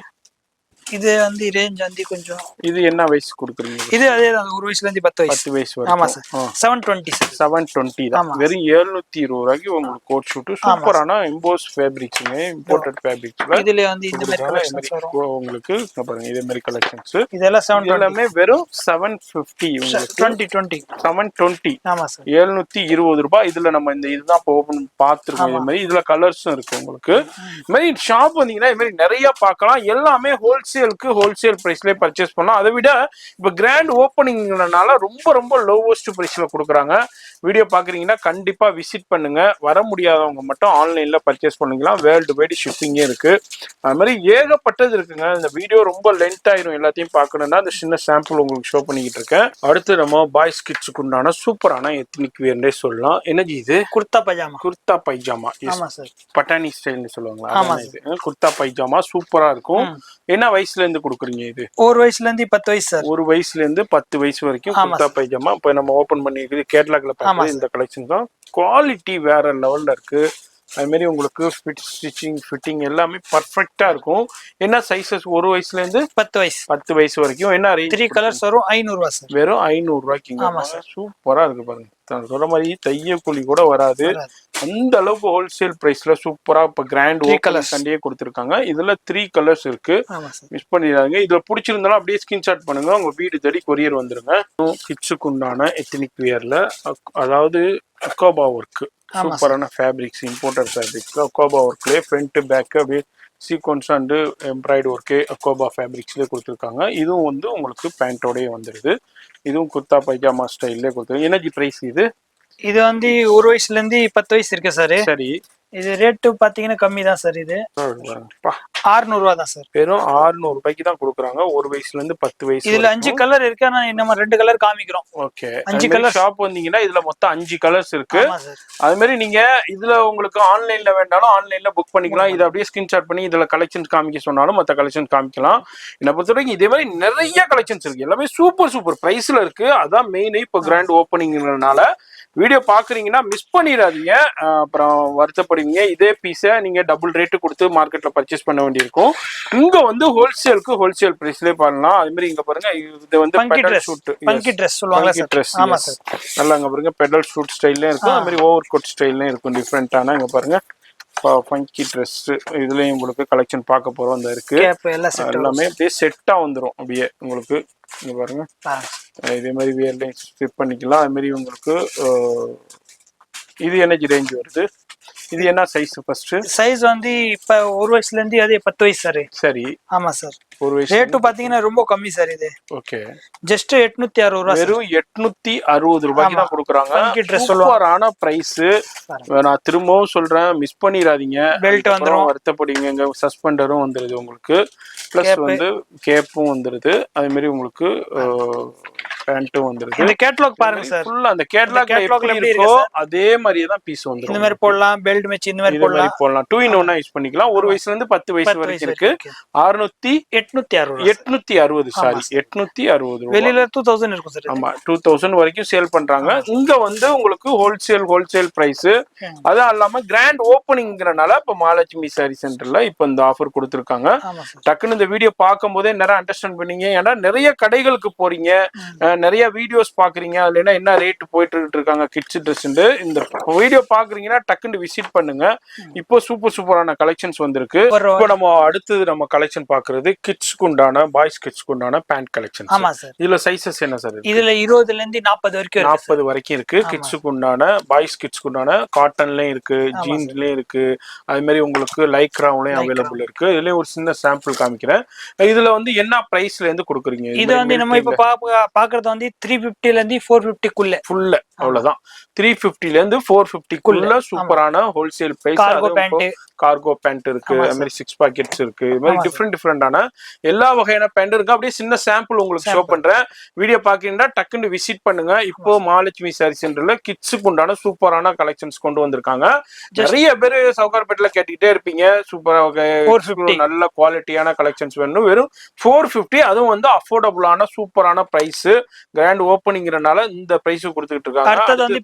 இது வந்து ரேஞ்ச் வந்து கொஞ்சம். இது என்ன வயசு கொடுக்குறீங்க? இது அதே தான், 1 வயசுல இருந்து 10 வயசு. 10 வயசு வரைக்கும். ஆமா சார். 720 சார். 720 தான். வெறும் 720 ரூபாய்க்கு உங்களுக்கு கோட் ஷூட். சூப்பரான எம்போஸ் ஃபேப்ரிக்ஸ்ங்க, இம்போர்ட்டட் ஃபேப்ரிக்ஸ்ல. இதுல வந்து இந்த மாதிரி கலெக்ஷன்ஸ் வரும் உங்களுக்கு. பாருங்க இதே மாதிரி கலெக்ஷன்ஸ். இதெல்லாம் 720 எல்லாமே வெறும் 750 உங்களுக்கு. 2020 720. ஆமா சார். 720 ரூபாய். இதுல நம்ம இந்த இதுதான் ஓபன் பார்த்துருக்கோம். இது மாதிரி இதுல கலர்ஸும் இருக்கு உங்களுக்கு. இது மாதிரி ஷாப் வந்தீங்கன்னா இது மாதிரி நிறைய பார்க்கலாம். எல்லாமே ஹோல்சேல் பிரைஸ்லயே பர்ச்சேஸ் பண்ணலாம். அதை விட இப்ப கிராண்ட் ஓப்பனிங்னால ரொம்ப ரொம்ப லோவஸ்ட் பிரைஸ்ல கொடுக்குறாங்க. வீடியோ பாக்குறீங்கன்னா கண்டிப்பா விசிட் பண்ணுங்க. வர முடியாதவங்க மட்டும் ஆன்லைன்ல பர்ச்சேஸ் பண்ணிக்கலாம். வேர்ல்டு வைடு ஷிப்பிங்கே இருக்கு. அது மாதிரி ஏகப்பட்டது இருக்குங்க. இந்த வீடியோ ரொம்ப லென்த் ஆயிரும். எல்லாத்தையும் பார்க்கணும்னா அந்த சின்ன சாம்பிள் உங்களுக்கு ஷோ பண்ணிக்கிட்டு இருக்கேன். அடுத்து நம்ம பாய்ஸ் கிட்ஸுக்கு உண்டான சூப்பரான எத்னிக் வேர்னே சொல்லலாம். என்னஜி இது? குர்தா பைஜாமா. குர்தா பைஜாமா. ஆமா சார். பட்டாணி ஸ்டைல்னு சொல்லுவாங்களா? இது குர்தா பைஜாமா சூப்பரா இருக்கும். என்ன வயசுல இருந்து கொடுக்குறீங்க இது? 1 வயசுல இருந்து 10 வயசு சார். 1 வயசுல இருந்து 10 வயசு வரைக்கும் குர்தா பைஜாமா. இப்ப நம்ம ஓபன் பண்ணி கேட்லாக்ல பார்த்து இந்த கலெக்ஷன் தான். குவாலிட்டி வேற லெவல்ல இருக்கு. அது மாதிரி உங்களுக்கு ஃபிட்டிங் எல்லாமே பர்ஃபெக்ட்டா இருக்கும். என்ன சைஸஸ்? 1 வயசுல இருந்து 10 வயசு வரைக்கும். என்ன ரேஞ்ச்? 3 கலர்ஸ் வரும். 500 ரூபாய் சார். வெறும் 500 ரூபாய்க்கு. சூப்பரா இருக்கு பாருங்க. சொல்ற மாதிரி தையக்கூலி கூட வராது. அந்த அளவுக்கு ஹோல்சேல் பிரைஸ்ல சூப்பரா இப்ப கிராண்ட் ஓப்பனிங் கொடுத்துருக்காங்க. இதுல 3 கலர்ஸ் இருக்கு. மிஸ் பண்ணிடாதீங்க. இதுல பிடிச்சிருந்தாலும் அப்படியே ஸ்கிரீன்ஷாட் பண்ணுங்க. உங்க வீடு தேடி கொரியர் வந்துருங்க. கிட்ஸுக்கு உண்டான எத்னிக் வியர்ல அதாவது அக்கோபா ஒர்க், சூப்பரான ஃபேப்ரிக்ஸ், இம்போர்ட்டட் ஃபேப்ரிக்ஸ்ல அக்கோபா ஒர்க்லயே ஃப்ரண்ட் பேக் அப்படியே சீக்வன்ஸ் அண்ட் எம்ப்ராய்டு ஒர்க்கே அக்கோபா ஃபேப்ரிக்ஸ்லேயே கொடுத்துருக்காங்க. இதுவும் வந்து உங்களுக்கு பேண்டோடய வந்துடுது. இதுவும் குர்தா பைஜாமா ஸ்டைல்லே கொடுத்துருக்கு. எனர்ஜி பிரைஸ் இது? இது வந்து 1 வயசுல இருந்து 10 வயசு இருக்கு சார். சரி. இது ரேட்டு பாத்தீங்கன்னா கம்மி தான் சார். இது 600 ரூபா தான் சார். வெறும் 600 ரூபாய்க்கு தான் கொடுக்குறாங்க. 1 வயசுல இருந்து 10 வயசு. இதுல 5 கலர் இருக்கு. ஆனா நம்ம 2 கலர் காமிக்கிறோம். ஓகே. 5 கலர் ஷாப் வந்தீங்கன்னா இதுல மொத்தம் 5 கலர்ஸ் இருக்கு. அது மாதிரி நீங்க இதுல உங்களுக்கு ஆன்லைன்ல வேண்டாலும் ஆன்லைன்ல புக் பண்ணிக்கலாம். இதை அப்படியே ஸ்கிரீன்ஷாட் பண்ணி இதுல கலெக்ஷன்ஸ் காமிக்க சொன்னாலும் மற்ற கலெக்ஷன்ஸ் காமிக்கலாம். என்னை பொறுத்த வரைக்கும் இதே மாதிரி நிறைய கலெக்ஷன்ஸ் இருக்கு. எல்லாமே சூப்பர் பிரைஸ்ல இருக்கு. அதான் மெயின். இப்போ கிராண்ட் ஓப்பனிங்னால வீடியோ பாக்குறீங்கன்னா மிஸ் பண்ணிடாதீங்க. அப்புறம் வருத்தப்படுவீங்க. இதே பீஸை நீங்க டபுள் ரேட்டு கொடுத்து மார்க்கெட்ல பர்ச்சேஸ் பண்ண வேண்டியிருக்கும். இங்க வந்து ஹோல்சேல் பிரைஸ்லயே பண்ணலாம். அது மாதிரி இங்க பாருங்க, இது வந்து பெடல் ஷூட், பங்கி ட்ரெஸ் சொல்லுவாங்க ட்ரெஸ். ஆமா சார். நல்லா இங்க பாருங்க பெடல் ஷூட் ஸ்டைல்லயும் இருக்கும். அது மாதிரி ஓவர் கோட் ஸ்டைல்லயும் இருக்கும். டிஃப்ரெண்டான இங்க பாருங்க ஃபங்கி ட்ரெஸ். இதுலயும் உங்களுக்கு கலெக்ஷன் பார்க்க போறோம். அந்த இருக்கு எல்லாமே அப்படியே செட்டா வந்துடும். அப்படியே உங்களுக்கு இங்க பாருங்க இதே மாதிரி வேர்லையும் ஸ்டிப் பண்ணிக்கலாம். அது மாதிரி உங்களுக்கு இது என்ன ரேஞ்ச் வருது? இது என்ன சைஸ்? ஃபர்ஸ்ட் சைஸ் வந்து இப்ப 1 வயசுல இருந்து அதே 10 வயசு சார். சரி. ஆமா சார். 1 வயசு. ரேட் பாத்தீங்கன்னா ரொம்ப கம்மி சார். இது ஓகே. ஜஸ்ட் 860 ரூபாய். வெறும் 860 ரூபாய்க்கு தான் கொடுக்குறாங்க. சூப்பரான பிரைஸ். நான் திரும்பவும் சொல்றேன், மிஸ் பண்ணிடாதீங்க. பெல்ட் வந்துரும், வருத்தப்படுவீங்க. சஸ்பெண்டரும் வந்துருது உங்களுக்கு. பிளஸ் வந்து கேப்பும் வந்துருது. அதே மாதிரி உங்களுக்கு பேண்ட்டும் வந்துருக்கு. இந்த கேட்லாக் பாருங்க சார், ஃபுல்லா அந்த கேட்லாக்ல எப்படி இருக்கோ அதே மாதிரியே தான் பீஸ் வந்துரும். இந்த மாதிரி போடலாம், பெல்ட் மேட்ச் இந்த மாதிரி போடலாம். 2 in 1 யூஸ் பண்ணிக்கலாம். 1 வயசுல இருந்து 10 வயசு வரைக்கும் இருக்கு. 860 சாரி 860 வெளியில 2000 இருக்கும் சார். ஆமா 2000 வரைக்கும் சேல் பண்றாங்க. இங்க வந்து உங்களுக்கு ஹோல்சேல் பிரைஸ். அது இல்லாம கிராண்ட் ஓபனிங்ங்கறனால இப்ப மகாலட்சுமி சாரி சென்டர்ல இப்ப இந்த ஆஃபர் கொடுத்திருக்காங்க. டக்குன்னு இந்த வீடியோ பார்க்கும் போதே நிறைய அண்டர்ஸ்டாண்ட் பண்ணீங்க. ஏன்னா நிறைய கடைகளுக்கு போறீங்க, நிறைய வீடியோஸ் பாக்குறீங்க, அதுல என்ன ரேட் போயிட்டு இருக்காங்க கிட்ஸ் ட்ரெஸ். இந்த வீடியோ பாக்குறீங்கன்னா டக்குன்னு விசிட் பண்ணுங்க. இப்போ சூப்பரான கலெக்ஷன்ஸ் வந்திருக்கு. இப்போ நம்ம அடுத்தது நம்ம கலெக்ஷன் பாக்குறது கிட்ஸ்க்கு உண்டான பாய்ஸ் கிட்ஸ்க்கு உண்டான பேண்ட் கலெக்ஷன். ஆமா சார். இதுல சைஸஸ் என்ன சார்? இதுல 20ல இருந்து 40 வரைக்கும் 40 வரைக்கும் இருக்கு. கிட்ஸ்க்கு உண்டான பாய்ஸ் கிட்ஸ்க்கு உண்டான காட்டன்லயும் இருக்கு, ஜீன்ஸ்லயும் இருக்கு, அது மாதிரி உங்களுக்கு லைக்ராவுலயும் அவைலபிள் இருக்கு. இதுலயும் ஒரு சின்ன சாம்பிள் காமிக்கிறேன். இதுல வந்து என்ன பிரைஸ்ல இருந்து கொடுக்குறீங்க? இது வந்து நம்ம இப்ப பாக்குறது வந்து 350ல இருந்து 450 குள்ள ஃபுல்ல அவ்வளவுதான். 350ல இருந்து 450 குள்ள சூப்பரான ஹோல்சேல் பிரைஸ். கார்கோ பேண்ட் இருக்கு, அது மாதிரி 6 பாக்கெட்ஸ் இருக்கு, இது மாதிரி டிஃபரெண்டான எல்லா வகையான பேண்ட் இருக்கு. அப்படியே சின்ன சாம்பிள் உங்களுக்கு ஷோ பண்றேன். வீடியோ பாக்கீங்கன்னா டக்குன்னு விசிட் பண்ணுங்க. இப்போ மகாலட்சுமி சாரி சென்டர்ல கிட்ஸுக்கு உண்டான சூப்பரான கலெக்ஷன்ஸ் கொண்டு வந்திருக்காங்க. நிறைய பேர் சவுகார்பேட்ல கேட்டுக்கிட்டே இருப்பீங்க சூப்பரா நல்ல குவாலிட்டியான கலெக்ஷன்ஸ் வேணும். வெறும் 450, அதுவும் வந்து அஃபோர்டபுளான சூப்பரான பிரைஸ். கிராண்ட் ஓபனிங்கிறனால இந்த பிரைஸ் கொடுத்துட்டு இருக்காங்க. அடுத்து வந்து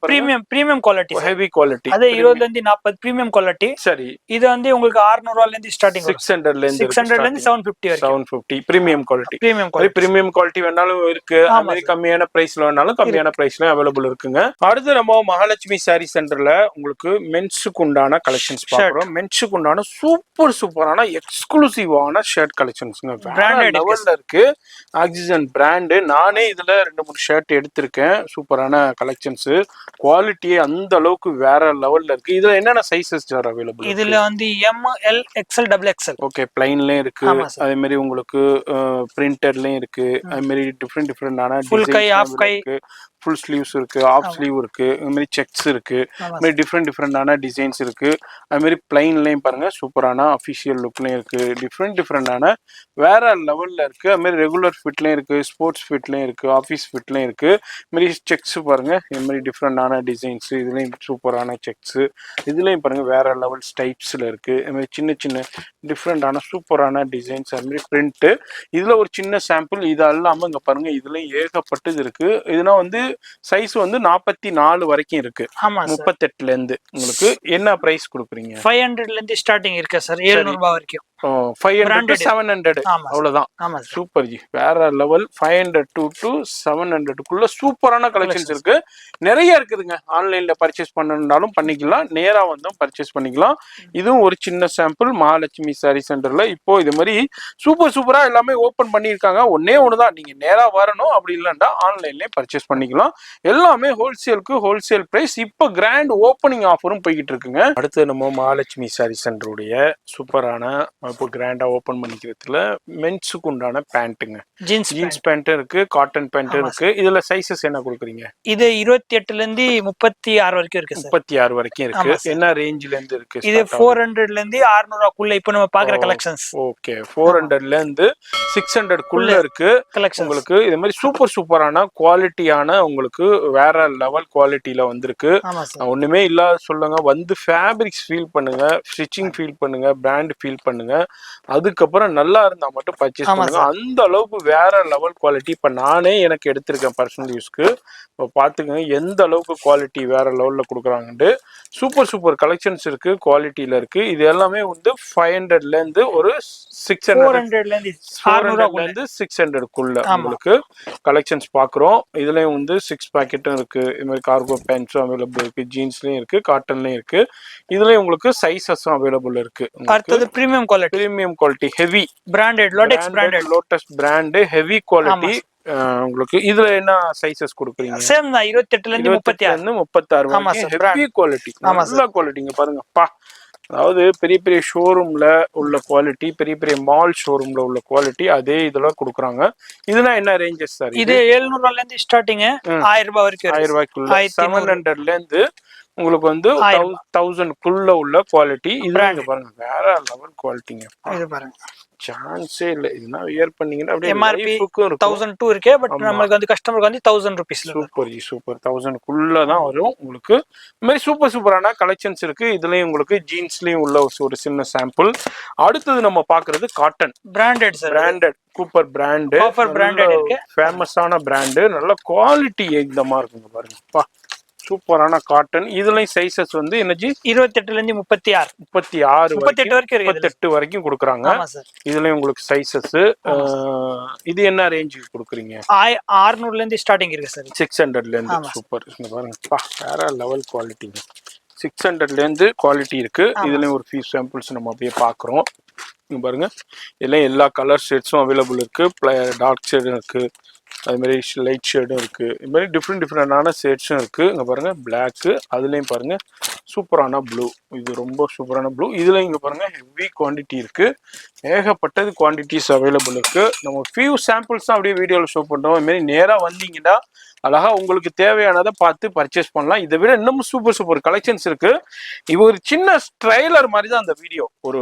பிரீமியம் குவாலிட்டி, ஹெவி குவாலிட்டி. அதே 20ல இருந்து 40 பிரீமியம் குவாலிட்டி. சரி, இது வந்து உங்களுக்கு 600 ரூபாயில இருந்து ஸ்டார்டிங், 600ல இருந்து 750 வரைக்கும். 750 பிரீமியம் குவாலிட்டி. பிரீமியம் குவாலிட்டி வேணாலும் இருக்கு, அதே கம்மியான பிரைஸ்ல வேணாலும் கம்மியான பிரைஸ்ல அவைலபிள் இருக்குங்க. அடுத்து நம்ம மகாலட்சுமி சாரி சென்டர்ல உங்களுக்கு மென்ஸுக்கு உண்டான கலெக்ஷன்ஸ் பார்க்குறோம். மென்ஸுக்கு உண்டான சூப்பரான எக்ஸ்க்ளூசிவான ஷர்ட் கலெக்ஷன்ஸ்ங்க. பிராண்டட் லெவல்ல இருக்கு. Oxygen brand. நானே இதுல 2-3 ஷர்ட் எடுத்திருக்கேன். சூப்பரான கலெக்ஷன்ஸ். குவாலிட்டியே அந்த அளவுக்கு வேற லெவல்ல இருக்கு. இதுல என்னென்ன சைஸஸ் சார் அவைலபிள்? இதுல வந்து M, L, XL, XXL. Okay, பிளைன்லயும் இருக்கு, அதே மாதிரி உங்களுக்கு பிரிண்டர்லயும் இருக்கு, அதே மாதிரி டிஃபரெண்டான ஃபுல் கை, ஆஃப் கை, ஃபுல் ஸ்லீவ்ஸ் இருக்கு, ஆஃப் ஸ்லீவ் இருக்கு, அது மாதிரி செக்ஸ் இருக்கு, அது மாதிரி டிஃபரெண்டான டிசைன்ஸ் இருக்கு. அது மாதிரி பிளைன்லயும் பாருங்க சூப்பரான அஃபிஷியல் லுக்லயும் இருக்கு. டிஃபரெண்டான வேற லெவல்ல இருக்கு. அது மாதிரி ரெகுலர் ஃபிட்லயும் இருக்கு, ஸ்போர்ட்ஸ் ஃபிட்லயும் இருக்கு, ஆஃபீஸ் ஃபிட்லயும் இருக்கு. இது மாதிரி செக்ஸ் பாருங்க, இது மாதிரி டிஃபரெண்டான டிசைன்ஸ். இதுலயும் சூப்பரான செக்ஸ். இதுலயும் பாருங்க வேற லெவல் டைப்ஸ்ல இருக்கு. இது மாதிரி சின்ன டிஃபரெண்டான சூப்பரான டிசைன்ஸ், அது மாதிரி பிரிண்ட். இதுல ஒரு சின்ன சாம்பிள். இது இல்லாம இங்க பாருங்க இதுல ஏகப்பட்டது இருக்கு. இதுனா வந்து சைஸ் வந்து 44 வரைக்கும் இருக்கு. 38ல இருந்து உங்களுக்கு என்ன பிரைஸ் கொடுக்குறீங்க? 500ல இருந்து ஸ்டார்டிங் இருக்கு சார், 700 ரூபாய் வரைக்கும். 500 to 700 அவ்வளவுதான். சூப்பர் ஜி, வேற லெவல். 500 to 700 குள்ள சூப்பரான கலெக்ஷன்ஸ் இருக்கு. நிறைய இருக்குதுங்க. ஆன்லைன்ல பர்ச்சேஸ் பண்ணணும்னாலும் பண்ணிக்கலாம், நேரா வந்தும் பர்ச்சேஸ் பண்ணிக்கலாம். இதுவும் ஒரு சின்ன சாம்பிள் மகாலட்சுமி சாரி சென்டர்ல. இப்போ இது மாதிரி சூப்பரா எல்லாமே ஓபன் பண்ணிருக்காங்க. ஒன்னே ஒண்ணுதான், நீங்க நேரா வரணும். அப்படி இல்லைன்னா ஆன்லைன்லயே பர்ச்சேஸ் பண்ணிக்கலாம். எல்லாமே ஹோல்சேல் பிரைஸ். இப்போ கிராண்ட் ஓபனிங் ஆஃபரும் போய்கிட்டு இருக்குங்க. அடுத்து நம்ம மகாலட்சுமி சாரி சென்டருடைய சூப்பரான இப்போ கிராண்டா ஓபன் பண்ணிக்கிறதுல மென்ஸுக்கு உண்டான பேண்ட்டுங்க. ஜீன்ஸ் பேண்ட் இருக்கு, காட்டன் பேண்ட் இருக்கு. இதுல சைஸஸ் என்ன கொடுக்குறீங்க? இது 28ல இருந்து 36 வரைக்கும் இருக்கு சார். 36 வரைக்கும் இருக்கு. என்ன ரேஞ்சில இருந்து இருக்கு? இது 400ல இருந்து 600 குள்ள இப்போ நம்ம பாக்குற கலெக்ஷன்ஸ். ஓகே, 400ல இருந்து 600 குள்ள இருக்கு உங்களுக்கு. இது மாதிரி சூப்பரான குவாலிட்டியான உங்களுக்கு வேற லெவல் குவாலிட்டில வந்திருக்கு. ஒண்ணுமே இல்லாத சொல்லுங்க, வந்து ஃபேப்ரிக்ஸ் ஃபீல் பண்ணுங்க, ஸ்டிச்சிங் ஃபீல் பண்ணுங்க, பிராண்ட் ஃபீல் பண்ணுங்க. அதுக்கப்புறம் நல்லா இருந்தா மட்டும் பர்ச்சேஸ் பண்ணுங்க. அந்த அளவுக்கு வேற லெவல் குவாலிட்டி. இப்ப நானே எனக்கு எடுத்திருக்கேன் பர்சனல் யூஸ்க்கு. இப்போ பாத்துக்கங்க எந்த அளவுக்கு குவாலிட்டி வேற லெவல்ல கொடுக்குறாங்கன்னு. சூப்பர் கலெக்ஷன்ஸ் இருக்கு, குவாலிட்டியில இருக்கு. இது எல்லாமே வந்து 500ல இருந்து ஒரு 400ல இருந்து 600 குள்ள உங்களுக்கு கலெக்ஷன்ஸ் பாக்குறோம். இதுலயும் வந்து 6 பாக்கெட்டும் இருக்கு. இது மாதிரி கார்கோ பேண்ட்ஸும் அவைலபிள் இருக்கு, ஜீன்ஸ்லயும் இருக்கு, காட்டன்லயும் இருக்கு. இதுலயும் உங்களுக்கு சைஸஸும் அவைலபிள் இருக்கு. அடுத்தது premium quality heavy branded lotus brand heavy quality. உங்களுக்கு இதுல என்ன சைஸஸ் கொடுக்குறீங்க? சேம் தான், 28ல இருந்து 36 ஹெவி குவாலிட்டி, நல்ல குவாலிட்டிங்க பாருங்க. அதாவது பெரிய ஷோரூம்ல உள்ள குவாலிட்டி, பெரிய மால் ஷோரூம்ல உள்ள குவாலிட்டி அதே இதுல கொடுக்குறாங்க. இதுனா என்ன ரேஞ்சஸ் சார்? இது 700 ரூபாயில இருந்து ஸ்டார்டிங் 1000 ரூபாய் வரைக்கும். 1000 ரூபாய்க்குள்ள 700ல இருந்து உங்களுக்கு வந்து 1000 உள்ள குவாலிட்டி. இது பாருங்க வேற லெவல் குவாலிட்டிங்க. இது பாருங்க சான்ஸே இல்ல. இதுனா வியர் பண்ணீங்கன்னா அப்படியே எம்ஆர்பி லைஃப்க்கும் இருக்கும். 1002 இருக்கே, பட் நமக்கு வந்து கஸ்டமருக்கு வந்து 1000 ரூபீஸ்ல. சூப்பர் 1000 தான் வரும் உங்களுக்கு. இந்த மாதிரி சூப்பரான கலெக்ஷன்ஸ் இருக்கு. இதுலயும் உங்களுக்கு ஜீன்ஸ்லயும் உள்ள ஒரு சின்ன சாம்பிள். அடுத்தது நம்ம பாக்குறது cotton branded sir. Branded Cooper brand. Offer branded இருக்கு. ஃபேமஸான பிராண்ட். நல்ல குவாலிட்டி எக்தமா இருக்குங்க பாருங்க. பா சூப்பரான காட்டன். இதுலயும் சைஸஸ் வந்து என்னஜி 28 ல இருந்து 36 38 வரைக்கும் இருக்கு. 38 வரைக்கும் கொடுக்குறாங்க. இதுலயும் உங்களுக்கு சைஸஸ். இது என்ன ரேஞ்சுக்கு கொடுக்குறீங்க? 600 ல இருந்து ஸ்டார்டிங் இருக்கு சார். 600 ல இருந்து. சூப்பர். இங்க பாருங்க பா வேற லெவல் குவாலிட்டிங்க. 600 ல இருந்து குவாலிட்டி இருக்கு. இதுலயும் ஒரு ஃபியூ சாம்பிள்ஸ் நம்ம அப்படியே பாக்குறோம். இங்க பாருங்க இதுலயும் எல்லா கலர் ஷேட்ஸும் அவைலபிள் இருக்கு. டார்க் ஷேடும் இருக்கு, அது மாதிரி லைட் ஷேடும் இருக்கு. இது மாதிரி டிஃப்ரெண்டான ஷேட்ஸும் இருக்கு. இங்க பாருங்க பிளாக், அதுலயும் பாருங்க சூப்பரான ப்ளூ. இது ரொம்ப சூப்பரான ப்ளூ. இதுல இங்க பாருங்க ஹெவி குவான்டிட்டி இருக்கு. ஏகப்பட்டது குவான்டிட்டிஸ் அவைலபிள் இருக்கு. நம்ம ஃபியூ சாம்பிள்ஸ் தான் அப்படியே வீடியோவில் ஷோ பண்றோம். இது மாதிரி நேரா வந்தீங்கன்னா அழகா உங்களுக்கு தேவையானதை பார்த்து பர்ச்சேஸ் பண்ணலாம். இதை விட இன்னமும் சூப்பர் கலெக்ஷன்ஸ் இருக்கு. இது ஒரு சின்ன ட்ரைலர் மாதிரி தான் அந்த வீடியோ. ஒரு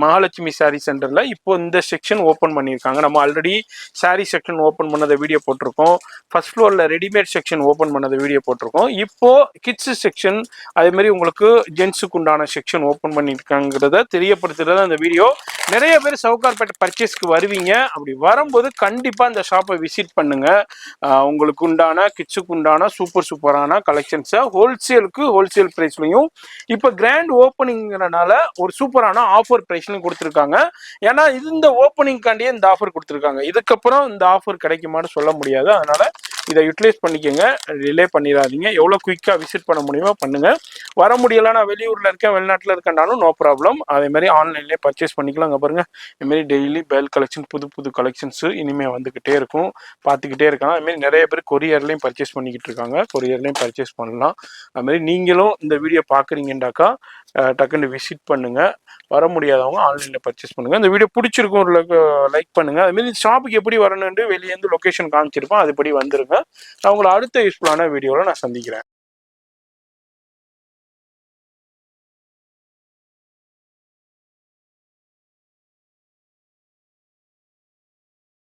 மகாலட்சுமி சாரி சென்டர்ல இப்போ இந்த செக்ஷன் ஓபன் பண்ணியிருக்காங்க. நம்ம ஆல்ரெடி சாரி செக்ஷன் ஓபன் பண்ணத வீடியோ போட்டிருக்கோம். ஃபர்ஸ்ட் ஃப்ளோர்ல ரெடிமேட் செக்ஷன் ஓபன் பண்ணத வீடியோ போட்டிருக்கோம். இப்போ கிட்ஸ் செக்ஷன் அதே மாதிரி உங்களுக்கு ஜென்ஸுக்கு உண்டான செக்ஷன் ஓபன் பண்ணியிருக்காங்கிறத தெரியப்படுத்துறது அந்த வீடியோ. நிறைய பேர் சவுகார்பேட்டை பர்ச்சேஸ்க்கு வருவீங்க. அப்படி வரும்போது கண்டிப்பா இந்த ஷாப்பை விசிட் பண்ணுங்க. உங்களுக்கு உண்டான கிட்ஸுக்கு உண்டான சூப்பரான கலெக்ஷன்ஸை ஹோல்சேல் பிரைஸ்லையும் இப்போ கிராண்ட் ஓப்பனிங்கிறனால ஒரு சூப்பரான ஆஃபர் பிரைஸ்லையும் கொடுத்துருக்காங்க. ஏன்னா இந்த ஓப்பனிங்காண்டியே இந்த ஆஃபர் கொடுத்துருக்காங்க. இதுக்கப்புறம் இந்த ஆஃபர் கிடைக்குமான்னு சொல்ல முடியாது. அதனால இதை யூட்டிலைஸ் பண்ணிக்கோங்க, ரிலே பண்ணிடாதீங்க. எவ்வளோ குயிக்காக விசிட் பண்ண முடியுமோ பண்ணுங்க. வர முடியல, நான் வெளியூர்ல இருக்கேன், வெளிநாட்டில் இருக்கேன்னாலும் நோ ப்ராப்ளம். அதே மாதிரி ஆன்லைன்லேயே பர்ச்சேஸ் பண்ணிக்கலாம். அங்கே பாருங்க இதுமாரி டெய்லி பேல் கலெக்ஷன் புது கலெக்ஷன்ஸ் இனிமேல் வந்துக்கிட்டே இருக்கும், பார்த்துக்கிட்டே இருக்காங்க. அதுமாரி நிறைய பேர் கொரியர்லையும் பர்ச்சேஸ் பண்ணிக்கிட்டு இருக்காங்க. கொரியர்லையும் பர்ச்சேஸ் பண்ணலாம். அதுமாதிரி நீங்களும் இந்த வீடியோ பார்க்குறீங்கன்னாக்கா டக்குன்னு விசிட் பண்ணுங்க. வர முடியாதவங்க ஆன்லைனில் பர்ச்சேஸ் பண்ணுங்க. இந்த வீடியோ பிடிச்சிருக்கும் லைக் பண்ணுங்க. அதுமாரி ஷாப்புக்கு எப்படி வரணுன்ட்டு வெளியேருந்து லொக்கேஷன் காமிச்சிருப்போம், அதுபடி வந்துருங்க. நான் உங்களை அடுத்த யூஸ்ஃபுல்லான வீடியோவில் நான் சந்திக்கிறேன்.